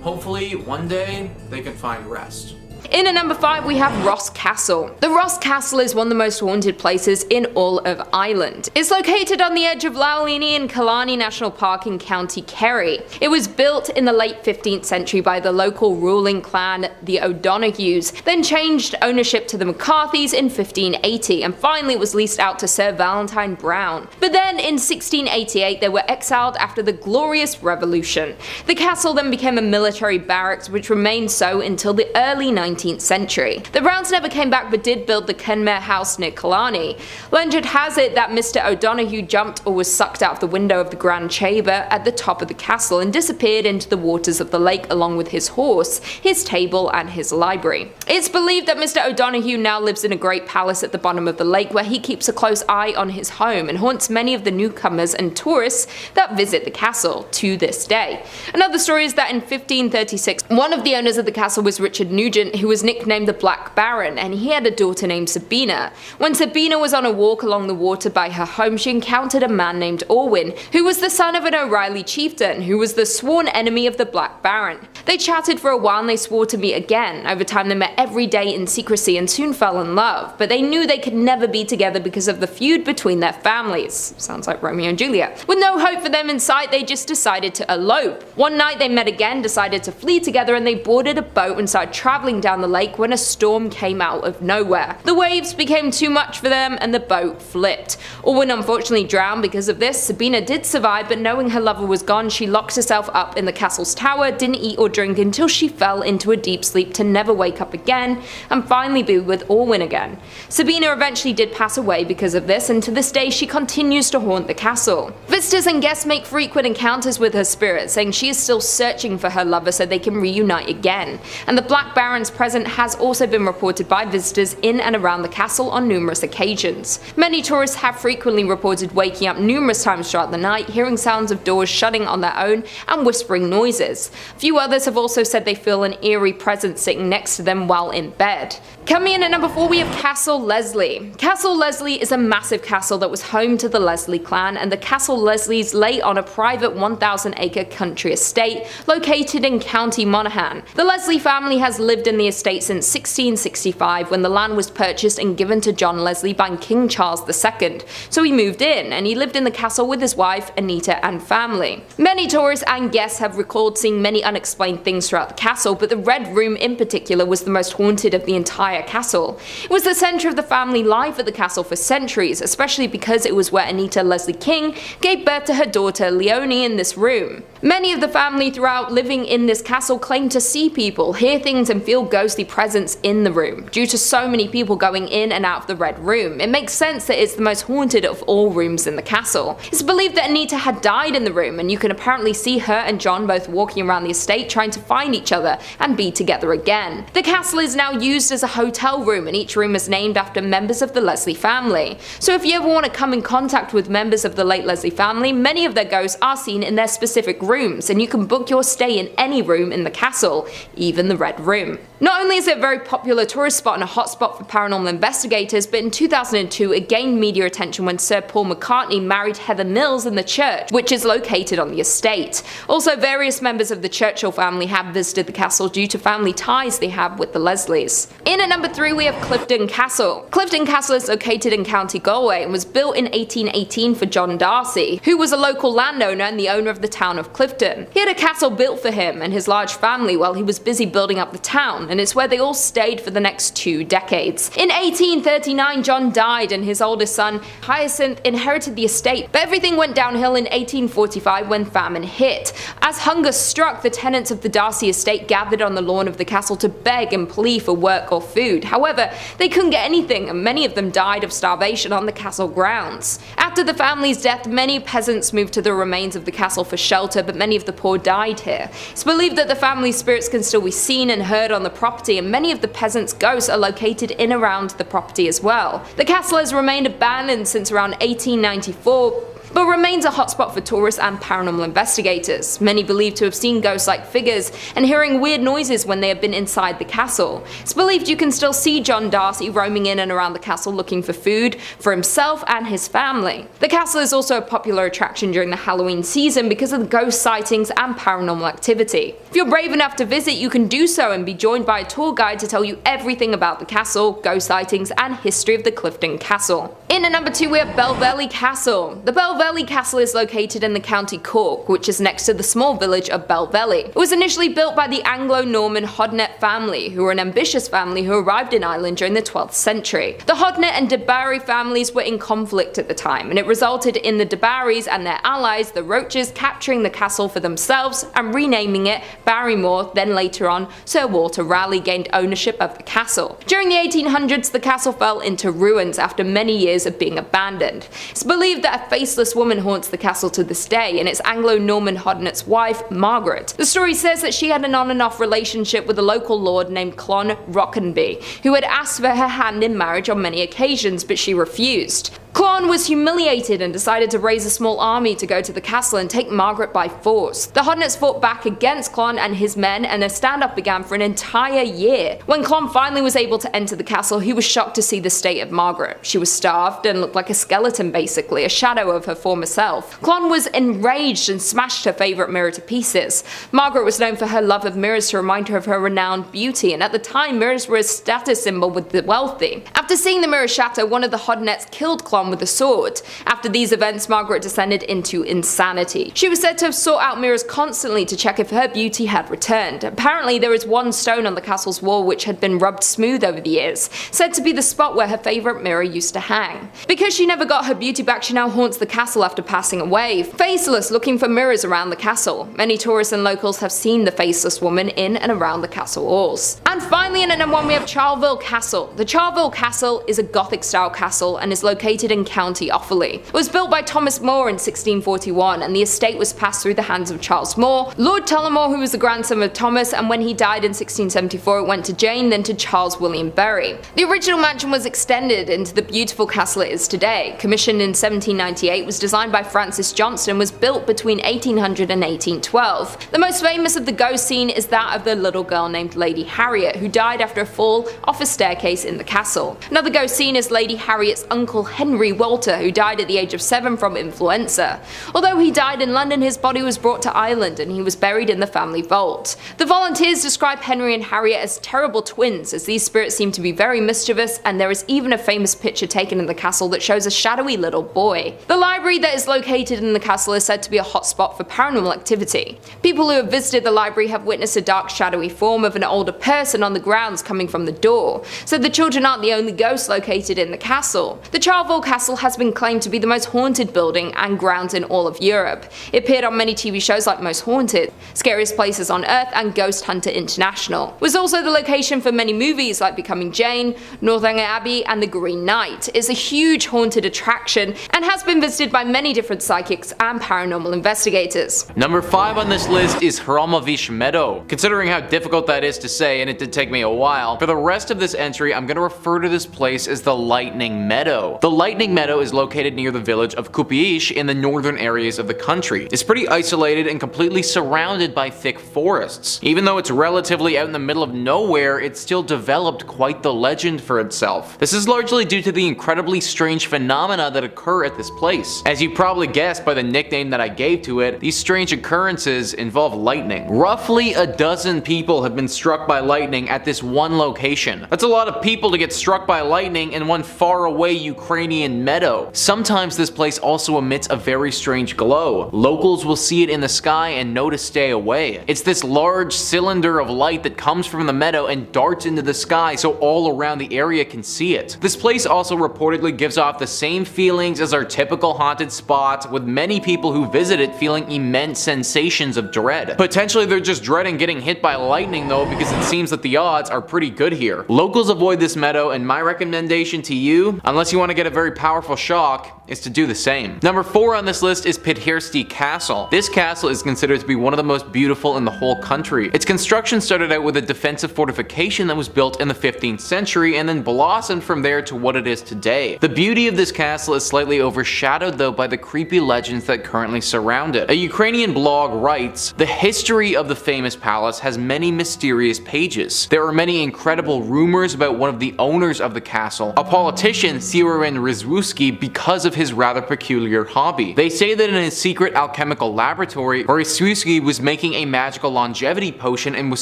Hopefully, one day, they can find rest. In at number 5 we have Ross Castle. The Ross Castle is one of the most haunted places in all of Ireland. It's located on the edge of Loughliney and Killarney National Park in County Kerry. It was built in the late 15th century by the local ruling clan, the O'Donohues, then changed ownership to the McCarthys in 1580, and finally was leased out to Sir Valentine Brown. But then in 1688 they were exiled after the Glorious Revolution. The castle then became a military barracks, which remained so until the early 19th century. The Browns never came back but did build the Kenmare House near Killarney. Legend has it that Mr. O'Donoghue jumped or was sucked out of the window of the grand chamber at the top of the castle and disappeared into the waters of the lake along with his horse, his table, and his library. It's believed that Mr. O'Donoghue now lives in a great palace at the bottom of the lake where he keeps a close eye on his home and haunts many of the newcomers and tourists that visit the castle to this day. Another story is that in 1536, one of the owners of the castle was Richard Nugent, who was nicknamed the Black Baron, and he had a daughter named Sabina. When Sabina was on a walk along the water by her home, she encountered a man named Orwin, who was the son of an O'Reilly chieftain, who was the sworn enemy of the Black Baron. They chatted for a while and they swore to meet again. Over time they met every day in secrecy and soon fell in love, but they knew they could never be together because of the feud between their families. Sounds like Romeo and Juliet. With no hope for them in sight, they just decided to elope. One night they met again, decided to flee together, and they boarded a boat and started traveling down the lake when a storm came out of nowhere. The waves became too much for them and the boat flipped. Orwin unfortunately drowned because of this. Sabina did survive, but knowing her lover was gone, she locked herself up in the castle's tower, didn't eat or drink until she fell into a deep sleep to never wake up again and finally be with Orwin again. Sabina eventually did pass away because of this, and to this day she continues to haunt the castle. Visitors and guests make frequent encounters with her spirit, saying she is still searching for her lover so they can reunite again, and the Black Baron's present has also been reported by visitors in and around the castle on numerous occasions. Many tourists have frequently reported waking up numerous times throughout the night, hearing sounds of doors shutting on their own and whispering noises. Few others have also said they feel an eerie presence sitting next to them while in bed. Coming in at number 4 we have Castle Leslie. Castle Leslie is a massive castle that was home to the Leslie clan, and the Castle Leslies lay on a private 1,000-acre country estate located in County Monaghan. The Leslie family has lived in the estate since 1665, when the land was purchased and given to John Leslie by King Charles II. So he moved in, and he lived in the castle with his wife, Anita, and family. Many tourists and guests have recalled seeing many unexplained things throughout the castle, but the Red Room in particular was the most haunted of the entire castle. It was the centre of the family life at the castle for centuries, especially because it was where Anita Leslie King gave birth to her daughter Leonie in this room. Many of the family throughout living in this castle claim to see people, hear things and feel ghostly presence in the room. Due to so many people going in and out of the Red Room, it makes sense that it's the most haunted of all rooms in the castle. It's believed that Anita had died in the room, and you can apparently see her and John both walking around the estate trying to find each other and be together again. The castle is now used as a hotel room, and each room is named after members of the Leslie family. So if you ever want to come in contact with members of the late Leslie family, many of their ghosts are seen in their specific rooms, and you can book your stay in any room in the castle, even the Red Room. Not only is it a very popular tourist spot and a hotspot for paranormal investigators, but in 2002 it gained media attention when Sir Paul McCartney married Heather Mills in the church, which is located on the estate. Also, various members of the Churchill family have visited the castle due to family ties they have with the Leslies. In at number 3 we have Clifton Castle. Clifton Castle is located in County Galway and was built in 1818 for John Darcy, who was a local landowner and the owner of the town of Clifton. He had a castle built for him and his large family while he was busy building up the town, and it's where they all stayed for the next 2 decades. In 1839 John died and his oldest son Hyacinth inherited the estate, but everything went downhill in 1845 when famine hit. As hunger struck, the tenants of the Darcy estate gathered on the lawn of the castle to beg and plead for work or food. However, they couldn't get anything, and many of them died of starvation on the castle grounds. After the family's death, many peasants moved to the remains of the castle for shelter, but many of the poor died here. It's believed that the family's spirits can still be seen and heard on the property, and many of the peasants' ghosts are located in around the property as well. The castle has remained abandoned since around 1894, but remains a hotspot for tourists and paranormal investigators. Many believe to have seen ghost-like figures and hearing weird noises when they have been inside the castle. It's believed you can still see John Darcy roaming in and around the castle looking for food for himself and his family. The castle is also a popular attraction during the Halloween season because of the ghost sightings and paranormal activity. If you're brave enough to visit, you can do so and be joined by a tour guide to tell you everything about the castle, ghost sightings, and history of the Clifton Castle. In at number 2 we have Balgal Castle. The Balgal Castle is located in the county Cork, which is next to the small village of Balvelly. It was initially built by the Anglo-Norman Hodnet family, who were an ambitious family who arrived in Ireland during the 12th century. The Hodnet and de Barry families were in conflict at the time, and it resulted in the de Barrys and their allies, the Roaches, capturing the castle for themselves and renaming it Barrymore. Then later on, Sir Walter Raleigh gained ownership of the castle. During the 1800s, the castle fell into ruins after many years of being abandoned. It's believed that a faceless woman haunts the castle to this day, and it's Anglo-Norman Hodnet's wife, Margaret. The story says that she had an on and off relationship with a local lord named Clon Rockenby, who had asked for her hand in marriage on many occasions, but she refused. Clon was humiliated and decided to raise a small army to go to the castle and take Margaret by force. The Hodnets fought back against Clon and his men, and a standoff began for an entire year. When Clon finally was able to enter the castle, he was shocked to see the state of Margaret. She was starved and looked like a skeleton basically, a shadow of her former self. Clon was enraged and smashed her favourite mirror to pieces. Margaret was known for her love of mirrors to remind her of her renowned beauty, and at the time mirrors were a status symbol with the wealthy. After seeing the mirror shatter, one of the Hodnets killed Clon with a sword. After these events, Margaret descended into insanity. She was said to have sought out mirrors constantly to check if her beauty had returned. Apparently there is one stone on the castle's wall which had been rubbed smooth over the years, said to be the spot where her favourite mirror used to hang. Because she never got her beauty back, she now haunts the castle after passing away, faceless, looking for mirrors around the castle. Many tourists and locals have seen the faceless woman in and around the castle walls. And finally, in at number 1 we have Charleton Castle. The Charleton Castle is a Gothic style castle and is located in County Offaly. It was built by Thomas More in 1641, and the estate was passed through the hands of Charles More, Lord Tullamore, who was the grandson of Thomas, and when he died in 1674 it went to Jane, then to Charles William Berry. The original mansion was extended into the beautiful castle it is today. Commissioned in 1798, was designed by Francis Johnston, was built between 1800 and 1812. The most famous of the ghost scene is that of the little girl named Lady Harriet, who died after a fall off a staircase in the castle. Another ghost scene is Lady Harriet's uncle Henry Walter, who died at the age of 7 from influenza. Although he died in London, his body was brought to Ireland and he was buried in the family vault. The volunteers describe Henry and Harriet as terrible twins, as these spirits seem to be very mischievous, and there is even a famous picture taken in the castle that shows a shadowy little boy. The library that is located in the castle is said to be a hotspot for paranormal activity. People who have visited the library have witnessed a dark shadowy form of an older person on the grounds coming from the door, so the children aren't the only ghosts located in the castle. The Charleton Castle has been claimed to be the most haunted building and grounds in all of Europe. It appeared on many TV shows like Most Haunted, Scariest Places on Earth, and Ghost Hunter International. It was also the location for many movies like Becoming Jane, Northanger Abbey, and The Green Knight. It's a huge haunted attraction and has been visited by many different psychics and paranormal investigators. Number 5 on this list is Hromovich Meadow. Considering how difficult that is to say, and it did take me a while, for the rest of this entry I'm going to refer to this place as the Lightning Meadow. The Lightning Meadow is located near the village of Kupiish in the northern areas of the country. It's pretty isolated and completely surrounded by thick forests. Even though it's relatively out in the middle of nowhere, it's still developed quite the legend for itself. This is largely due to the incredibly strange phenomena that occur at this place. As you probably guessed by the nickname that I gave to it, these strange occurrences involve lightning. Roughly a dozen people have been struck by lightning at this one location. That's a lot of people to get struck by lightning in one faraway Ukrainian meadow. Sometimes this place also emits a very strange glow. Locals will see it in the sky and know to stay away. It's this large cylinder of light that comes from the meadow and darts into the sky so all around the area can see it. This place also reportedly gives off the same feelings as our typical haunted spot, with many people who visit it feeling immense sensations of dread. Potentially they're just dreading getting hit by lightning though, because it seems that the odds are pretty good here. Locals avoid this meadow, and my recommendation to you, unless you want to get a very powerful shock, is to do the same. Number 4 on this list is Pitherey Castle. This castle is considered to be one of the most beautiful in the whole country. Its construction started out with a defensive fortification that was built in the 15th century and then blossomed from there to what it is today. The beauty of this castle is slightly overshadowed though by the creepy legends that currently surround it. A Ukrainian blog writes, "The history of the famous palace has many mysterious pages. There are many incredible rumors about one of the owners of the castle, a politician, Siren Rizwuski, because of his rather peculiar hobby. They say that in his secret alchemical laboratory, Rizwuski was making a magical longevity potion and was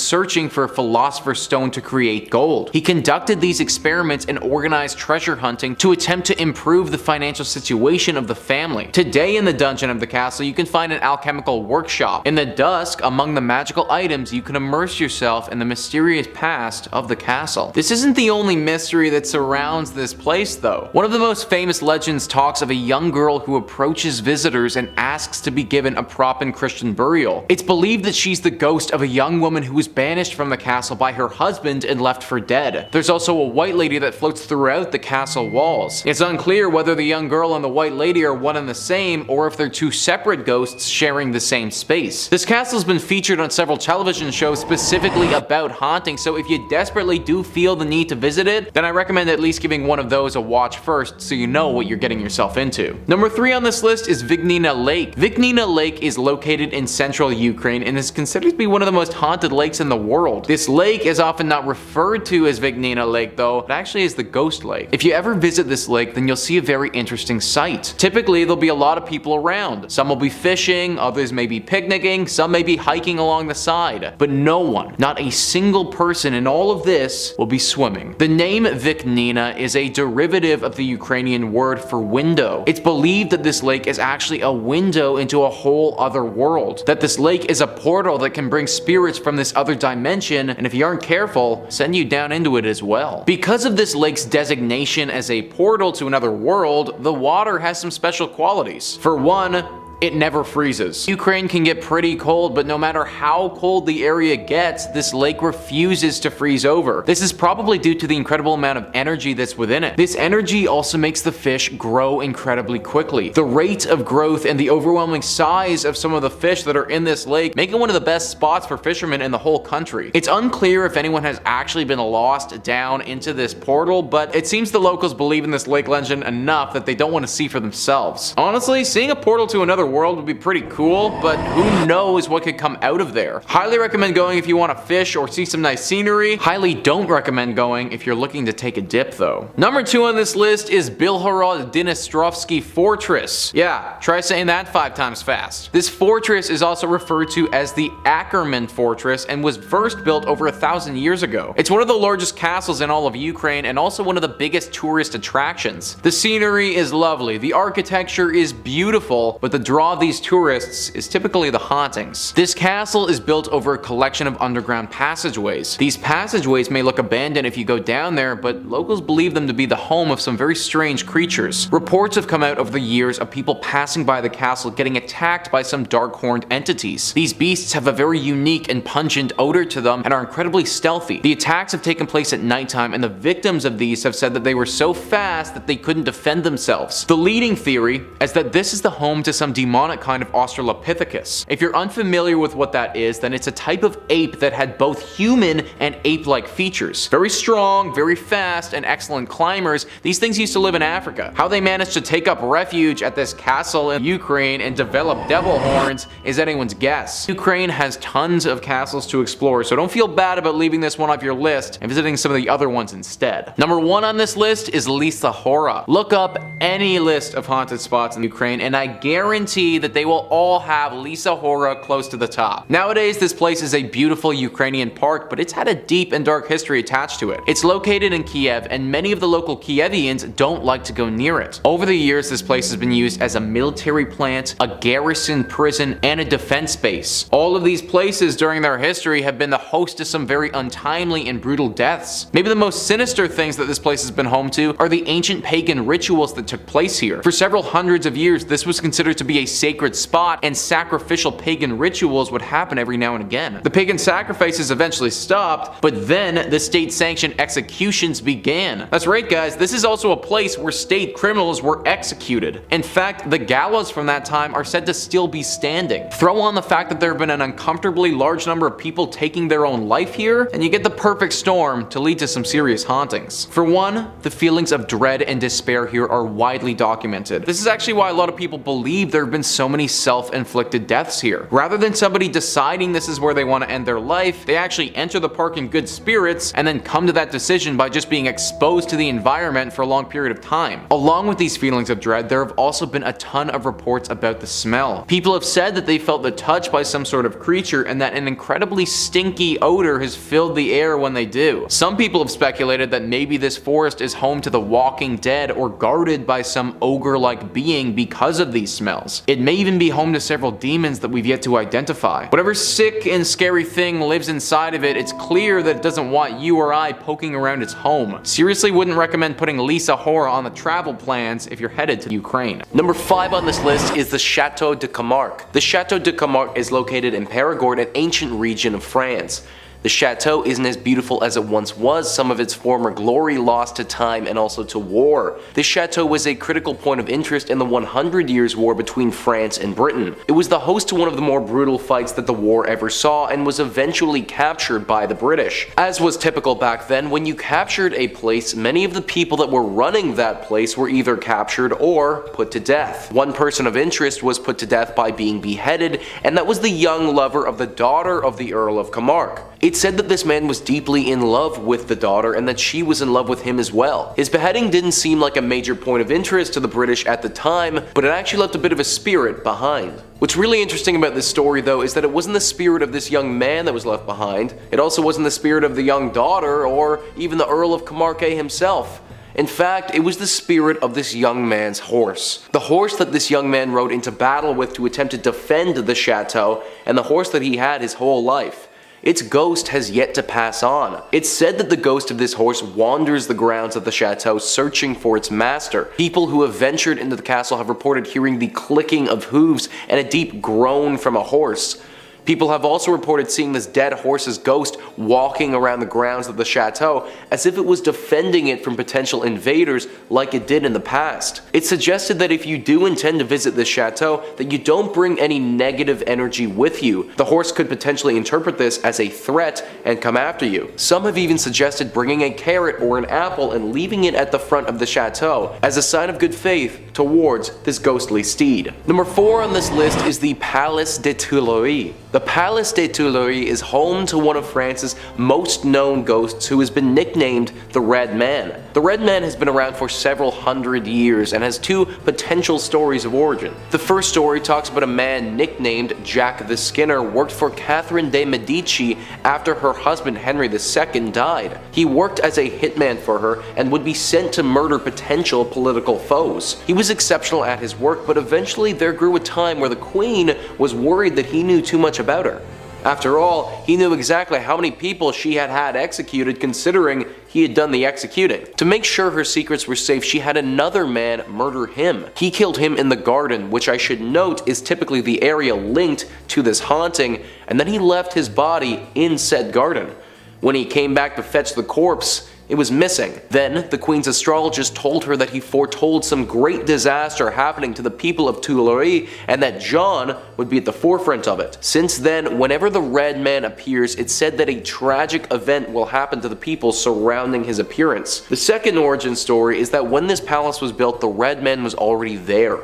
searching for a philosopher's stone to create gold. He conducted these experiments and organized treasure hunting to attempt to improve the financial situation of the family. Today in the dungeon of the castle you can find an alchemical workshop. In the dusk, among the magical items, you can immerse yourself in the mysterious past of the castle." This isn't the only mystery that surrounds this place though. One of the most famous legends talks of a young girl who approaches visitors and asks to be given a proper Christian burial. It's believed that she's the ghost of a young woman who was banished from the castle by her husband and left for dead. There's also a white lady that floats throughout the castle walls. It's unclear whether the young girl and the white lady are one and the same, or if they're two separate ghosts sharing the same space. This castle's been featured on several television shows specifically about haunting, so if you desperately do feel the need to visit it, then I recommend at least giving one of those a watch first so you know what you're getting yourself into. Number 3 on this list is Vigina Lake. Vigina Lake is located in central Ukraine and is considered to be one of the most haunted lakes in the world. This lake is often not referred to as Vigina Lake though, it actually is the ghost lake. If you ever visit this lake, then you'll see a very interesting sight. Typically there'll be a lot of people around. Some will be fishing, others may be picnicking, some may be hiking along the side, but no one, not a single person in all of this, will be swimming. The name Vigina is a derivative of the Ukrainian word for window. It's believed that this lake is actually a window into a whole other world, that this lake is a portal that can bring spirits from this other dimension, and if you aren't careful, send you down into it as well. Because of this lake's designation as a portal to another world, the water has some special qualities. For one, It never freezes. Ukraine can get pretty cold, but no matter how cold the area gets, this lake refuses to freeze over. This is probably due to the incredible amount of energy that's within it. This energy also makes the fish grow incredibly quickly. The rate of growth and the overwhelming size of some of the fish that are in this lake make it one of the best spots for fishermen in the whole country. It's unclear if anyone has actually been lost down into this portal, but it seems the locals believe in this lake legend enough that they don't want to see for themselves. Honestly, seeing a portal to another world would be pretty cool, but who knows what could come out of there. Highly recommend going if you want to fish or see some nice scenery. Highly don't recommend going if you're looking to take a dip though. Number 2 on this list is Bilhorod Dnistrovsky Fortress. Yeah, try saying that 5 times fast. This fortress is also referred to as the Ackerman Fortress and was first built over 1,000 years ago. It's one of the largest castles in all of Ukraine and also one of the biggest tourist attractions. The scenery is lovely, the architecture is beautiful, but the draw of these tourists is typically the hauntings. This castle is built over a collection of underground passageways. These passageways may look abandoned if you go down there, but locals believe them to be the home of some very strange creatures. Reports have come out over the years of people passing by the castle getting attacked by some dark-horned entities. These beasts have a very unique and pungent odor to them and are incredibly stealthy. The attacks have taken place at nighttime, and the victims of these have said that they were so fast that they couldn't defend themselves. The leading theory is that this is the home to some demonic kind of Australopithecus. If you're unfamiliar with what that is, then it's a type of ape that had both human and ape-like features. Very strong, very fast, and excellent climbers. These things used to live in Africa. How they managed to take up refuge at this castle in Ukraine and develop devil horns is anyone's guess. Ukraine has tons of castles to explore, so don't feel bad about leaving this one off your list and visiting some of the other ones instead. Number 1 on this list is Lisa Hora. Look up any list of haunted spots in Ukraine and I guarantee that they will all have Lisa Hora close to the top. Nowadays, this place is a beautiful Ukrainian park, but it's had a deep and dark history attached to it. It's located in Kiev, and many of the local Kievians don't like to go near it. Over the years, this place has been used as a military plant, a garrison prison, and a defense base. All of these places during their history have been the host to some very untimely and brutal deaths. Maybe the most sinister things that this place has been home to are the ancient pagan rituals that took place here. For several hundreds of years, this was considered to be a sacred spot, and sacrificial pagan rituals would happen every now and again. The pagan sacrifices eventually stopped, but then the state-sanctioned executions began. That's right guys, this is also a place where state criminals were executed. In fact, the gallows from that time are said to still be standing. Throw on the fact that there have been an uncomfortably large number of people taking their own life here, and you get the perfect storm to lead to some serious hauntings. For one, the feelings of dread and despair here are widely documented. This is actually why a lot of people believe there have been so many self-inflicted deaths here. Rather than somebody deciding this is where they want to end their life, they actually enter the park in good spirits and then come to that decision by just being exposed to the environment for a long period of time. Along with these feelings of dread, there have also been a ton of reports about the smell. People have said that they felt the touch by some sort of creature and that an incredibly stinky odor has filled the air when they do. Some people have speculated that maybe this forest is home to the Walking Dead or guarded by some ogre-like being because of these smells. It may even be home to several demons that we've yet to identify. Whatever sick and scary thing lives inside of it, it's clear that it doesn't want you or I poking around its home. Seriously wouldn't recommend putting Lisa Hora on the travel plans if you're headed to Ukraine. Number 5 on this list is the Chateau de Camargue. The Chateau de Camargue is located in Périgord, an ancient region of France. The chateau isn't as beautiful as it once was, some of its former glory lost to time and also to war. This chateau was a critical point of interest in the 100 Years' War between France and Britain. It was the host to one of the more brutal fights that the war ever saw and was eventually captured by the British. As was typical back then, when you captured a place, many of the people that were running that place were either captured or put to death. One person of interest was put to death by being beheaded, and that was the young lover of the daughter of the Earl of Camargue. It's said that this man was deeply in love with the daughter and that she was in love with him as well. His beheading didn't seem like a major point of interest to the British at the time, but it actually left a bit of a spirit behind. What's really interesting about this story though is that it wasn't the spirit of this young man that was left behind, it also wasn't the spirit of the young daughter or even the Earl of Camargue himself. In fact, it was the spirit of this young man's horse. The horse that this young man rode into battle with to attempt to defend the chateau, and the horse that he had his whole life. its ghost has yet to pass on. It's said that the ghost of this horse wanders the grounds of the chateau searching for its master. People who have ventured into the castle have reported hearing the clicking of hooves and a deep groan from a horse. People have also reported seeing this dead horse's ghost walking around the grounds of the chateau as if it was defending it from potential invaders like it did in the past. It's suggested that if you do intend to visit this chateau, that you don't bring any negative energy with you. The horse could potentially interpret this as a threat and come after you. Some have even suggested bringing a carrot or an apple and leaving it at the front of the chateau as a sign of good faith towards this ghostly steed. Number 4 on this list is the Palace des Tuileries. The Palace des Tuileries is home to one of France's most known ghosts who has been nicknamed the Red Man. The Red Man has been around for several hundred years and has 2 potential stories of origin. The first story talks about a man nicknamed Jack the Skinner worked for Catherine de' Medici after her husband Henry II died. He worked as a hitman for her and would be sent to murder potential political foes. He was exceptional at his work, but eventually there grew a time where the Queen was worried that he knew too much about her. After all, he knew exactly how many people she had had executed considering he had done the executing. To make sure her secrets were safe, she had another man murder him. He killed him in the garden, which I should note is typically the area linked to this haunting, and then he left his body in said garden. When he came back to fetch the corpse, it was missing. Then, the Queen's astrologist told her that he foretold some great disaster happening to the people of Tuileries and that John would be at the forefront of it. Since then, whenever the Red Man appears, it's said that a tragic event will happen to the people surrounding his appearance. The second origin story is that when this palace was built, the Red Man was already there.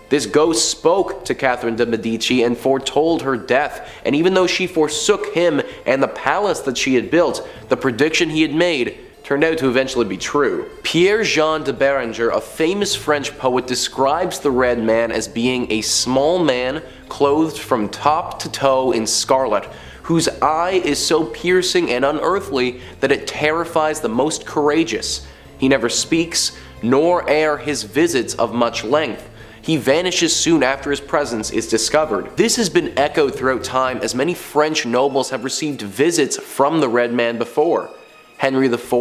This ghost spoke to Catherine de' Medici and foretold her death, and even though she forsook him and the palace that she had built, the prediction he had made turned out to eventually be true. Pierre-Jean de Béranger, a famous French poet, describes the Red Man as being a small man clothed from top to toe in scarlet, whose eye is so piercing and unearthly that it terrifies the most courageous. He never speaks, nor are his visits of much length. He vanishes soon after his presence is discovered. This has been echoed throughout time as many French nobles have received visits from the Red Man before. Henry IV,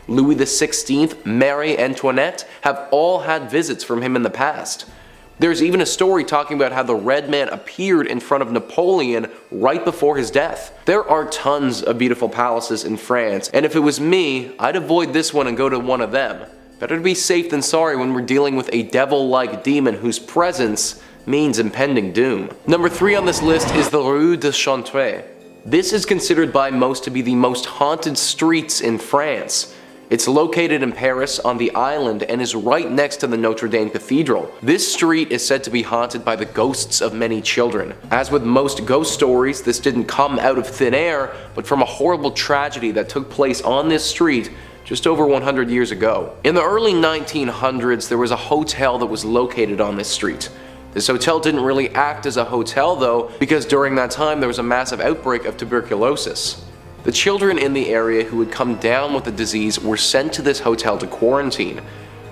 Louis XVI, Marie Antoinette have all had visits from him in the past. There's even a story talking about how the Red Man appeared in front of Napoleon right before his death. There are tons of beautiful palaces in France, and if it was me, I'd avoid this one and go to one of them. Better to be safe than sorry when we're dealing with a devil-like demon whose presence means impending doom. Number 3 on this list is the Rue de Chantrey. This is considered by most to be the most haunted streets in France. It's located in Paris on the island and is right next to the Notre Dame Cathedral. This street is said to be haunted by the ghosts of many children. As with most ghost stories, this didn't come out of thin air, but from a horrible tragedy that took place on this street just over 100 years ago. In the early 1900s, there was a hotel that was located on this street. This hotel didn't really act as a hotel though, because during that time there was a massive outbreak of tuberculosis. The children in the area who had come down with the disease were sent to this hotel to quarantine.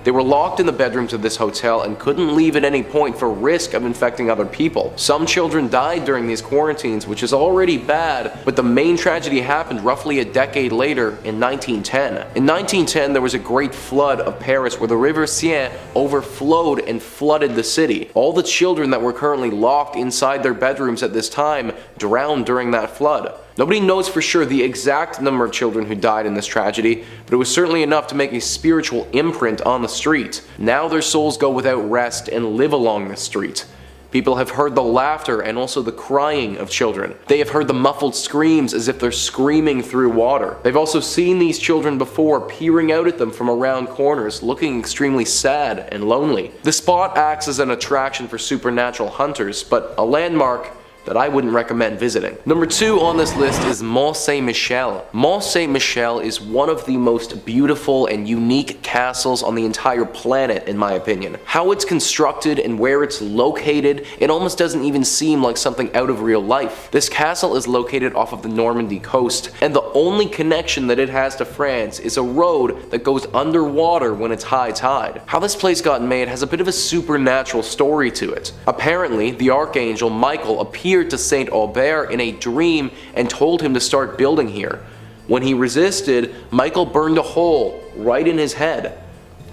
They were locked in the bedrooms of this hotel and couldn't leave at any point for risk of infecting other people. Some children died during these quarantines, which is already bad, but the main tragedy happened roughly a decade later in 1910. In 1910, there was a great flood of Paris where the River Seine overflowed and flooded the city. All the children that were currently locked inside their bedrooms at this time drowned during that flood. Nobody knows for sure the exact number of children who died in this tragedy, but it was certainly enough to make a spiritual imprint on the street. Now their souls go without rest and live along the street. People have heard the laughter and also the crying of children. They have heard the muffled screams as if they're screaming through water. They've also seen these children before peering out at them from around corners, looking extremely sad and lonely. The spot acts as an attraction for supernatural hunters, but a landmark that I wouldn't recommend visiting. Number 2 on this list is Mont Saint-Michel. Mont Saint-Michel is one of the most beautiful and unique castles on the entire planet in my opinion. How it's constructed and where it's located, it almost doesn't even seem like something out of real life. This castle is located off of the Normandy coast, and the only connection that it has to France is a road that goes underwater when it's high tide. How this place got made has a bit of a supernatural story to it. Apparently, the Archangel Michael appeared appeared to Saint Aubert in a dream and told him to start building here. When he resisted, Michael burned a hole right in his head.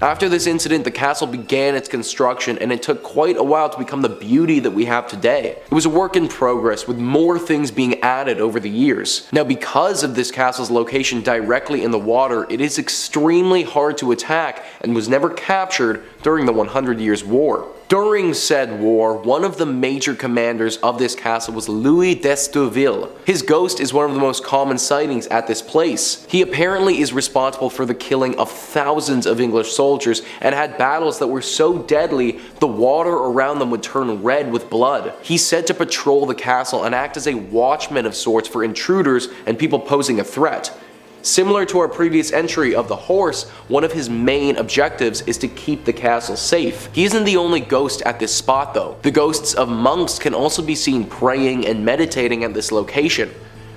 After this incident, the castle began its construction, and it took quite a while to become the beauty that we have today. It was a work in progress, with more things being added over the years. Now, because of this castle's location directly in the water, it is extremely hard to attack and was never captured during the 100 Years' War. During said war, one of the major commanders of this castle was Louis d'Estourville. His ghost is one of the most common sightings at this place. He apparently is responsible for the killing of thousands of English soldiers and had battles that were so deadly the water around them would turn red with blood. He's said to patrol the castle and act as a watchman of sorts for intruders and people posing a threat. Similar to our previous entry of the horse, one of his main objectives is to keep the castle safe. He isn't the only ghost at this spot though. The ghosts of monks can also be seen praying and meditating at this location.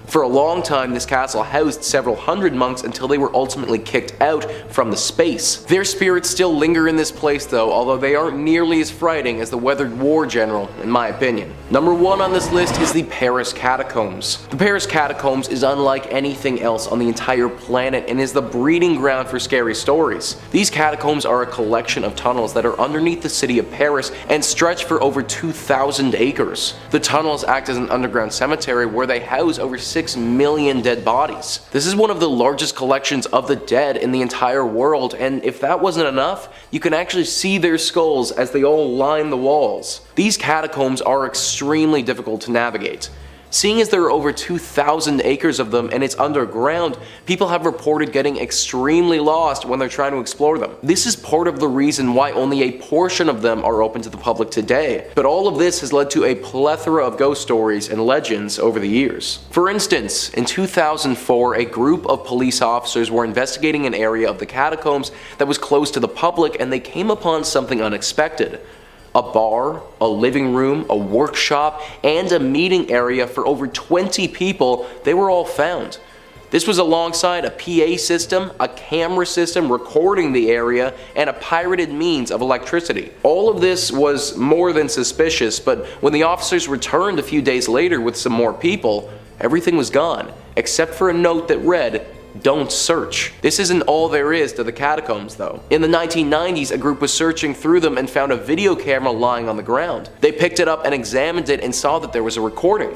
For a long time, this castle housed several hundred monks until they were ultimately kicked out from the space. Their spirits still linger in this place though, although they aren't nearly as frightening as the weathered war general, in my opinion. Number 1 on this list is the Paris Catacombs. The Paris Catacombs is unlike anything else on the entire planet and is the breeding ground for scary stories. These catacombs are a collection of tunnels that are underneath the city of Paris and stretch for over 2,000 acres. The tunnels act as an underground cemetery where they house over 6 million dead bodies. This is one of the largest collections of the dead in the entire world, and if that wasn't enough, you can actually see their skulls as they all line the walls. These catacombs are extremely difficult to navigate. Seeing as there are over 2,000 acres of them and it's underground, people have reported getting extremely lost when they're trying to explore them. This is part of the reason why only a portion of them are open to the public today. But all of this has led to a plethora of ghost stories and legends over the years. For instance, in 2004, a group of police officers were investigating an area of the catacombs that was closed to the public, and they came upon something unexpected. A bar, a living room, a workshop, and a meeting area for over 20 people, they were all found. This was alongside a PA system, a camera system recording the area, and a pirated means of electricity. All of this was more than suspicious, but when the officers returned a few days later with some more people, everything was gone, except for a note that read, "Don't search." This isn't all there is to the catacombs though. In the 1990s, a group was searching through them and found a video camera lying on the ground. They picked it up and examined it and saw that there was a recording.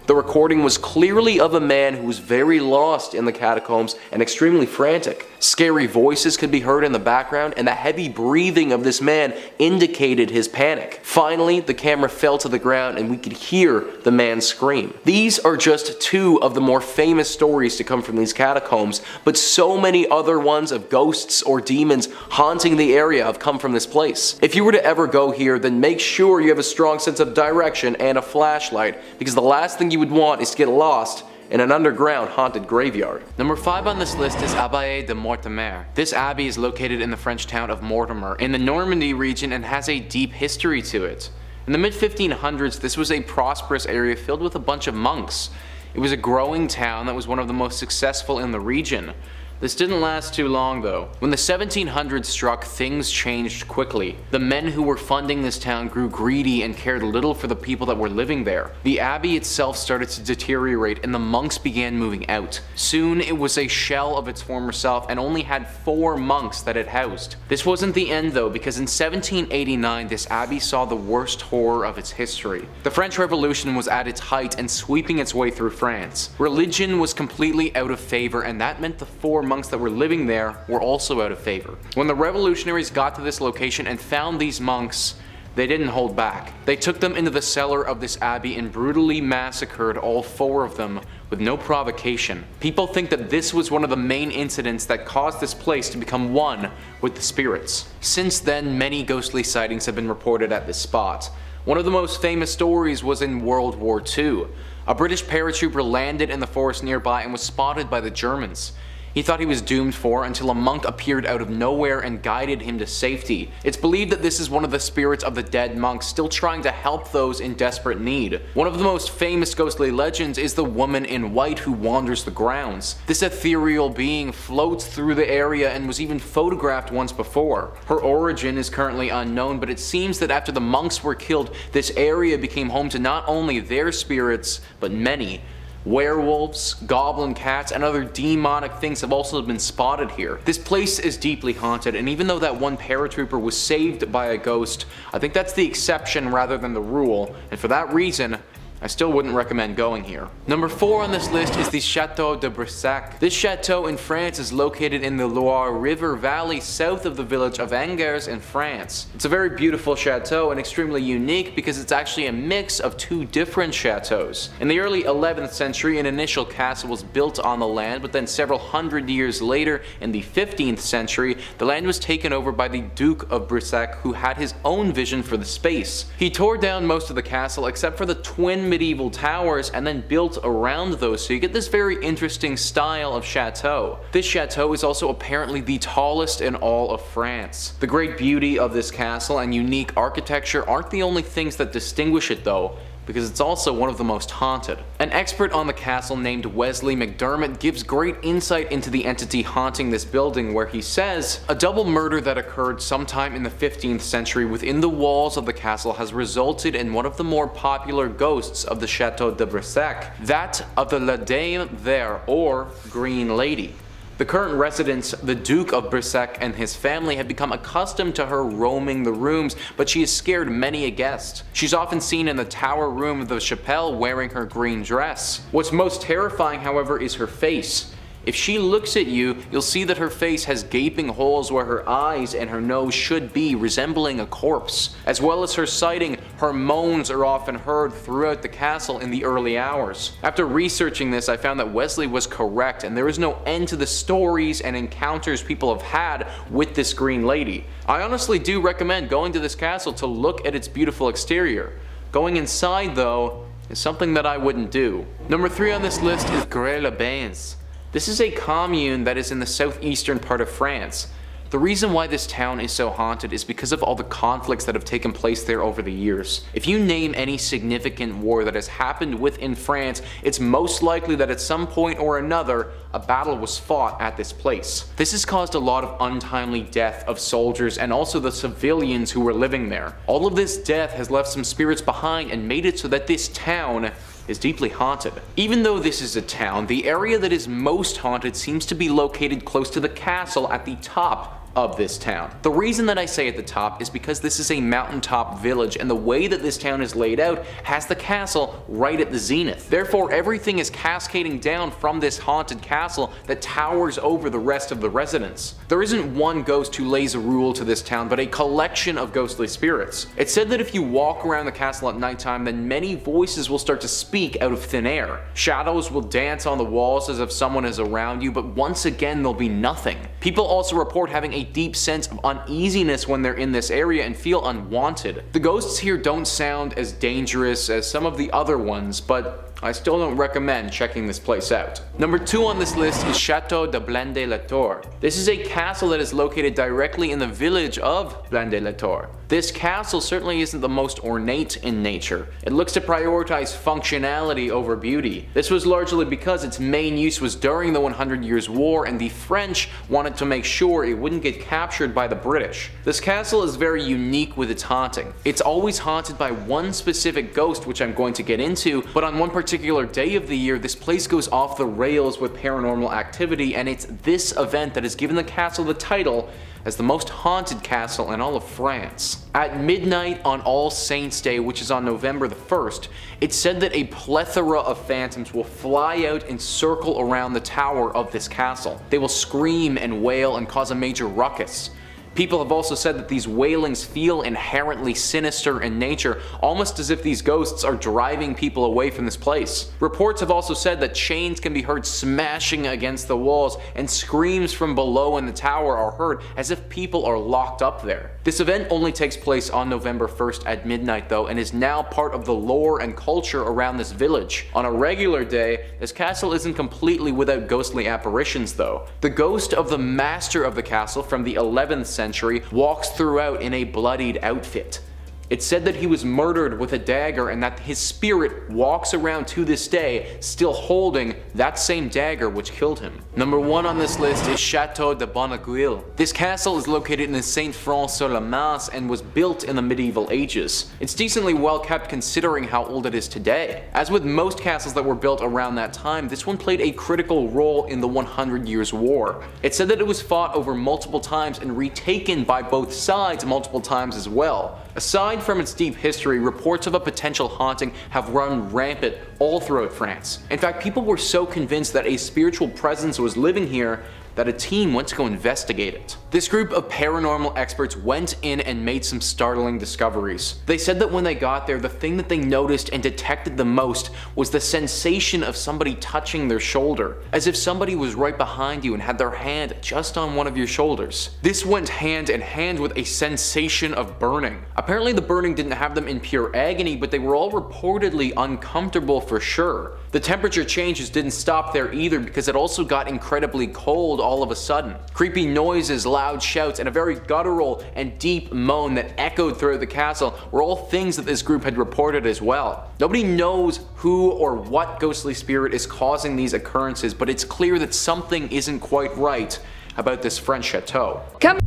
The recording was clearly of a man who was very lost in the catacombs and extremely frantic. Scary voices could be heard in the background, and the heavy breathing of this man indicated his panic. Finally, the camera fell to the ground and we could hear the man scream. These are just 2 of the more famous stories to come from these catacombs, but so many other ones of ghosts or demons haunting the area have come from this place. If you were to ever go here, then make sure you have a strong sense of direction and a flashlight, because the last thing you would want is to get lost in an underground haunted graveyard. Number 5 on this list is Abbey de Mortemer. This abbey is located in the French town of Mortemer in the Normandy region and has a deep history to it. In the mid-1500s, this was a prosperous area filled with a bunch of monks. It was a growing town that was one of the most successful in the region. This didn't last too long though. When the 1700s struck, things changed quickly. The men who were funding this town grew greedy and cared little for the people that were living there. The abbey itself started to deteriorate and the monks began moving out. Soon it was a shell of its former self and only had 4 monks that it housed. This wasn't the end though, because in 1789 this abbey saw the worst horror of its history. The French Revolution was at its height and sweeping its way through France. Religion was completely out of favor, and that meant the 4 monks that were living there were also out of favor. When the revolutionaries got to this location and found these monks, they didn't hold back. They took them into the cellar of this abbey and brutally massacred all 4 of them with no provocation. People think that this was one of the main incidents that caused this place to become one with the spirits. Since then, many ghostly sightings have been reported at this spot. One of the most famous stories was in World War II. A British paratrooper landed in the forest nearby and was spotted by the Germans. he thought he was doomed for until a monk appeared out of nowhere and guided him to safety. It's believed that this is one of the spirits of the dead monks still trying to help those in desperate need. One of the most famous ghostly legends is the woman in white who wanders the grounds. This ethereal being floats through the area and was even photographed once before. Her origin is currently unknown, but it seems that after the monks were killed, this area became home to not only their spirits, but many. Werewolves, goblin cats, and other demonic things have also been spotted here. This place is deeply haunted, and even though that one paratrooper was saved by a ghost, I think that's the exception rather than the rule, and for that reason, I still wouldn't recommend going here. Number 4 on this list is the Chateau de Brissac. This chateau in France is located in the Loire River Valley south of the village of Angers in France. It's a very beautiful chateau and extremely unique because it's actually a mix of 2 different chateaus. In the early 11th century, an initial castle was built on the land, but then several hundred years later, in the 15th century, the land was taken over by the Duke of Brissac, who had his own vision for the space. He tore down most of the castle except for the twin medieval towers and then built around those, so you get this very interesting style of chateau. This chateau is also apparently the tallest in all of France. The great beauty of this castle and unique architecture aren't the only things that distinguish it though, because it's also one of the most haunted. An expert on the castle named Wesley McDermott gives great insight into the entity haunting this building, where he says, "A double murder that occurred sometime in the 15th century within the walls of the castle has resulted in one of the more popular ghosts of the Chateau de Brissac, that of the La Dame Verte, or Green Lady. The current residents, the Duke of Brissac and his family, have become accustomed to her roaming the rooms, but she has scared many a guest. She's often seen in the tower room of the chapelle wearing her green dress. What's most terrifying, however, is her face. If she looks at you, you'll see that her face has gaping holes where her eyes and her nose should be, resembling a corpse. As well as her sighting, her moans are often heard throughout the castle in the early hours." After researching this, I found that Wesley was correct, and there is no end to the stories and encounters people have had with this Green Lady. I honestly do recommend going to this castle to look at its beautiful exterior. Going inside, though, is something that I wouldn't do. Number 3 on this list is Grès-les-Bains. This is a commune that is in the southeastern part of France. The reason why this town is so haunted is because of all the conflicts that have taken place there over the years. If you name any significant war that has happened within France, it's most likely that at some point or another, a battle was fought at this place. This has caused a lot of untimely death of soldiers and also the civilians who were living there. All of this death has left some spirits behind and made it so that this town is deeply haunted. Even though this is a town, the area that is most haunted seems to be located close to the castle at the top of this town. The reason that I say at the top is because this is a mountaintop village, and the way that this town is laid out has the castle right at the zenith. Therefore, everything is cascading down from this haunted castle that towers over the rest of the residents. There isn't one ghost who lays a rule to this town, but a collection of ghostly spirits. It's said that if you walk around the castle at nighttime, then many voices will start to speak out of thin air. Shadows will dance on the walls as if someone is around you, but once again there'll be nothing. People also report having a deep sense of uneasiness when they're in this area and feel unwanted. The ghosts here don't sound as dangerous as some of the other ones, but I still don't recommend checking this place out. Number 2 on this list is Chateau de Blain-de-la-Tour. This is a castle that is located directly in the village of Blain-de-la-Tour. This castle certainly isn't the most ornate in nature. It looks to prioritize functionality over beauty. This was largely because its main use was during the 100 Years' War, and the French wanted to make sure it wouldn't get captured by the British. This castle is very unique with its haunting. It's always haunted by one specific ghost, which I'm going to get into, but on one particular day of the year, this place goes off the rails with paranormal activity, and it's this event that has given the castle the title as the most haunted castle in all of France. At midnight on All Saints' Day, which is on November the 1st, it's said that a plethora of phantoms will fly out and circle around the tower of this castle. They will scream and wail and cause a major ruckus. People have also said that these wailings feel inherently sinister in nature, almost as if these ghosts are driving people away from this place. Reports have also said that chains can be heard smashing against the walls, and screams from below in the tower are heard as if people are locked up there. This event only takes place on November 1st at midnight though, and is now part of the lore and culture around this village. On a regular day, this castle isn't completely without ghostly apparitions though. The ghost of the master of the castle from the 11th century walks throughout in a bloodied outfit. It's said that he was murdered with a dagger and that his spirit walks around to this day still holding that same dagger which killed him. Number 1 on this list is Château de Bonneguil. This castle is located in Saint-Front-sur-la-Masse and was built in the medieval ages. It's decently well kept considering how old it is today. As with most castles that were built around that time, this one played a critical role in the 100 Years' War. It's said that it was fought over multiple times and retaken by both sides multiple times as well. Aside from its deep history, reports of a potential haunting have run rampant all throughout France. In fact, people were so convinced that a spiritual presence was living here that a team went to go investigate it. This group of paranormal experts went in and made some startling discoveries. They said that when they got there, the thing that they noticed and detected the most was the sensation of somebody touching their shoulder, as if somebody was right behind you and had their hand just on one of your shoulders. This went hand in hand with a sensation of burning. Apparently the burning didn't have them in pure agony, but they were all reportedly uncomfortable for sure. The temperature changes didn't stop there either, because it also got incredibly cold all of a sudden. Creepy noises, loud shouts, and a very guttural and deep moan that echoed throughout the castle were all things that this group had reported as well. Nobody knows who or what ghostly spirit is causing these occurrences, but it's clear that something isn't quite right about this French chateau. Coming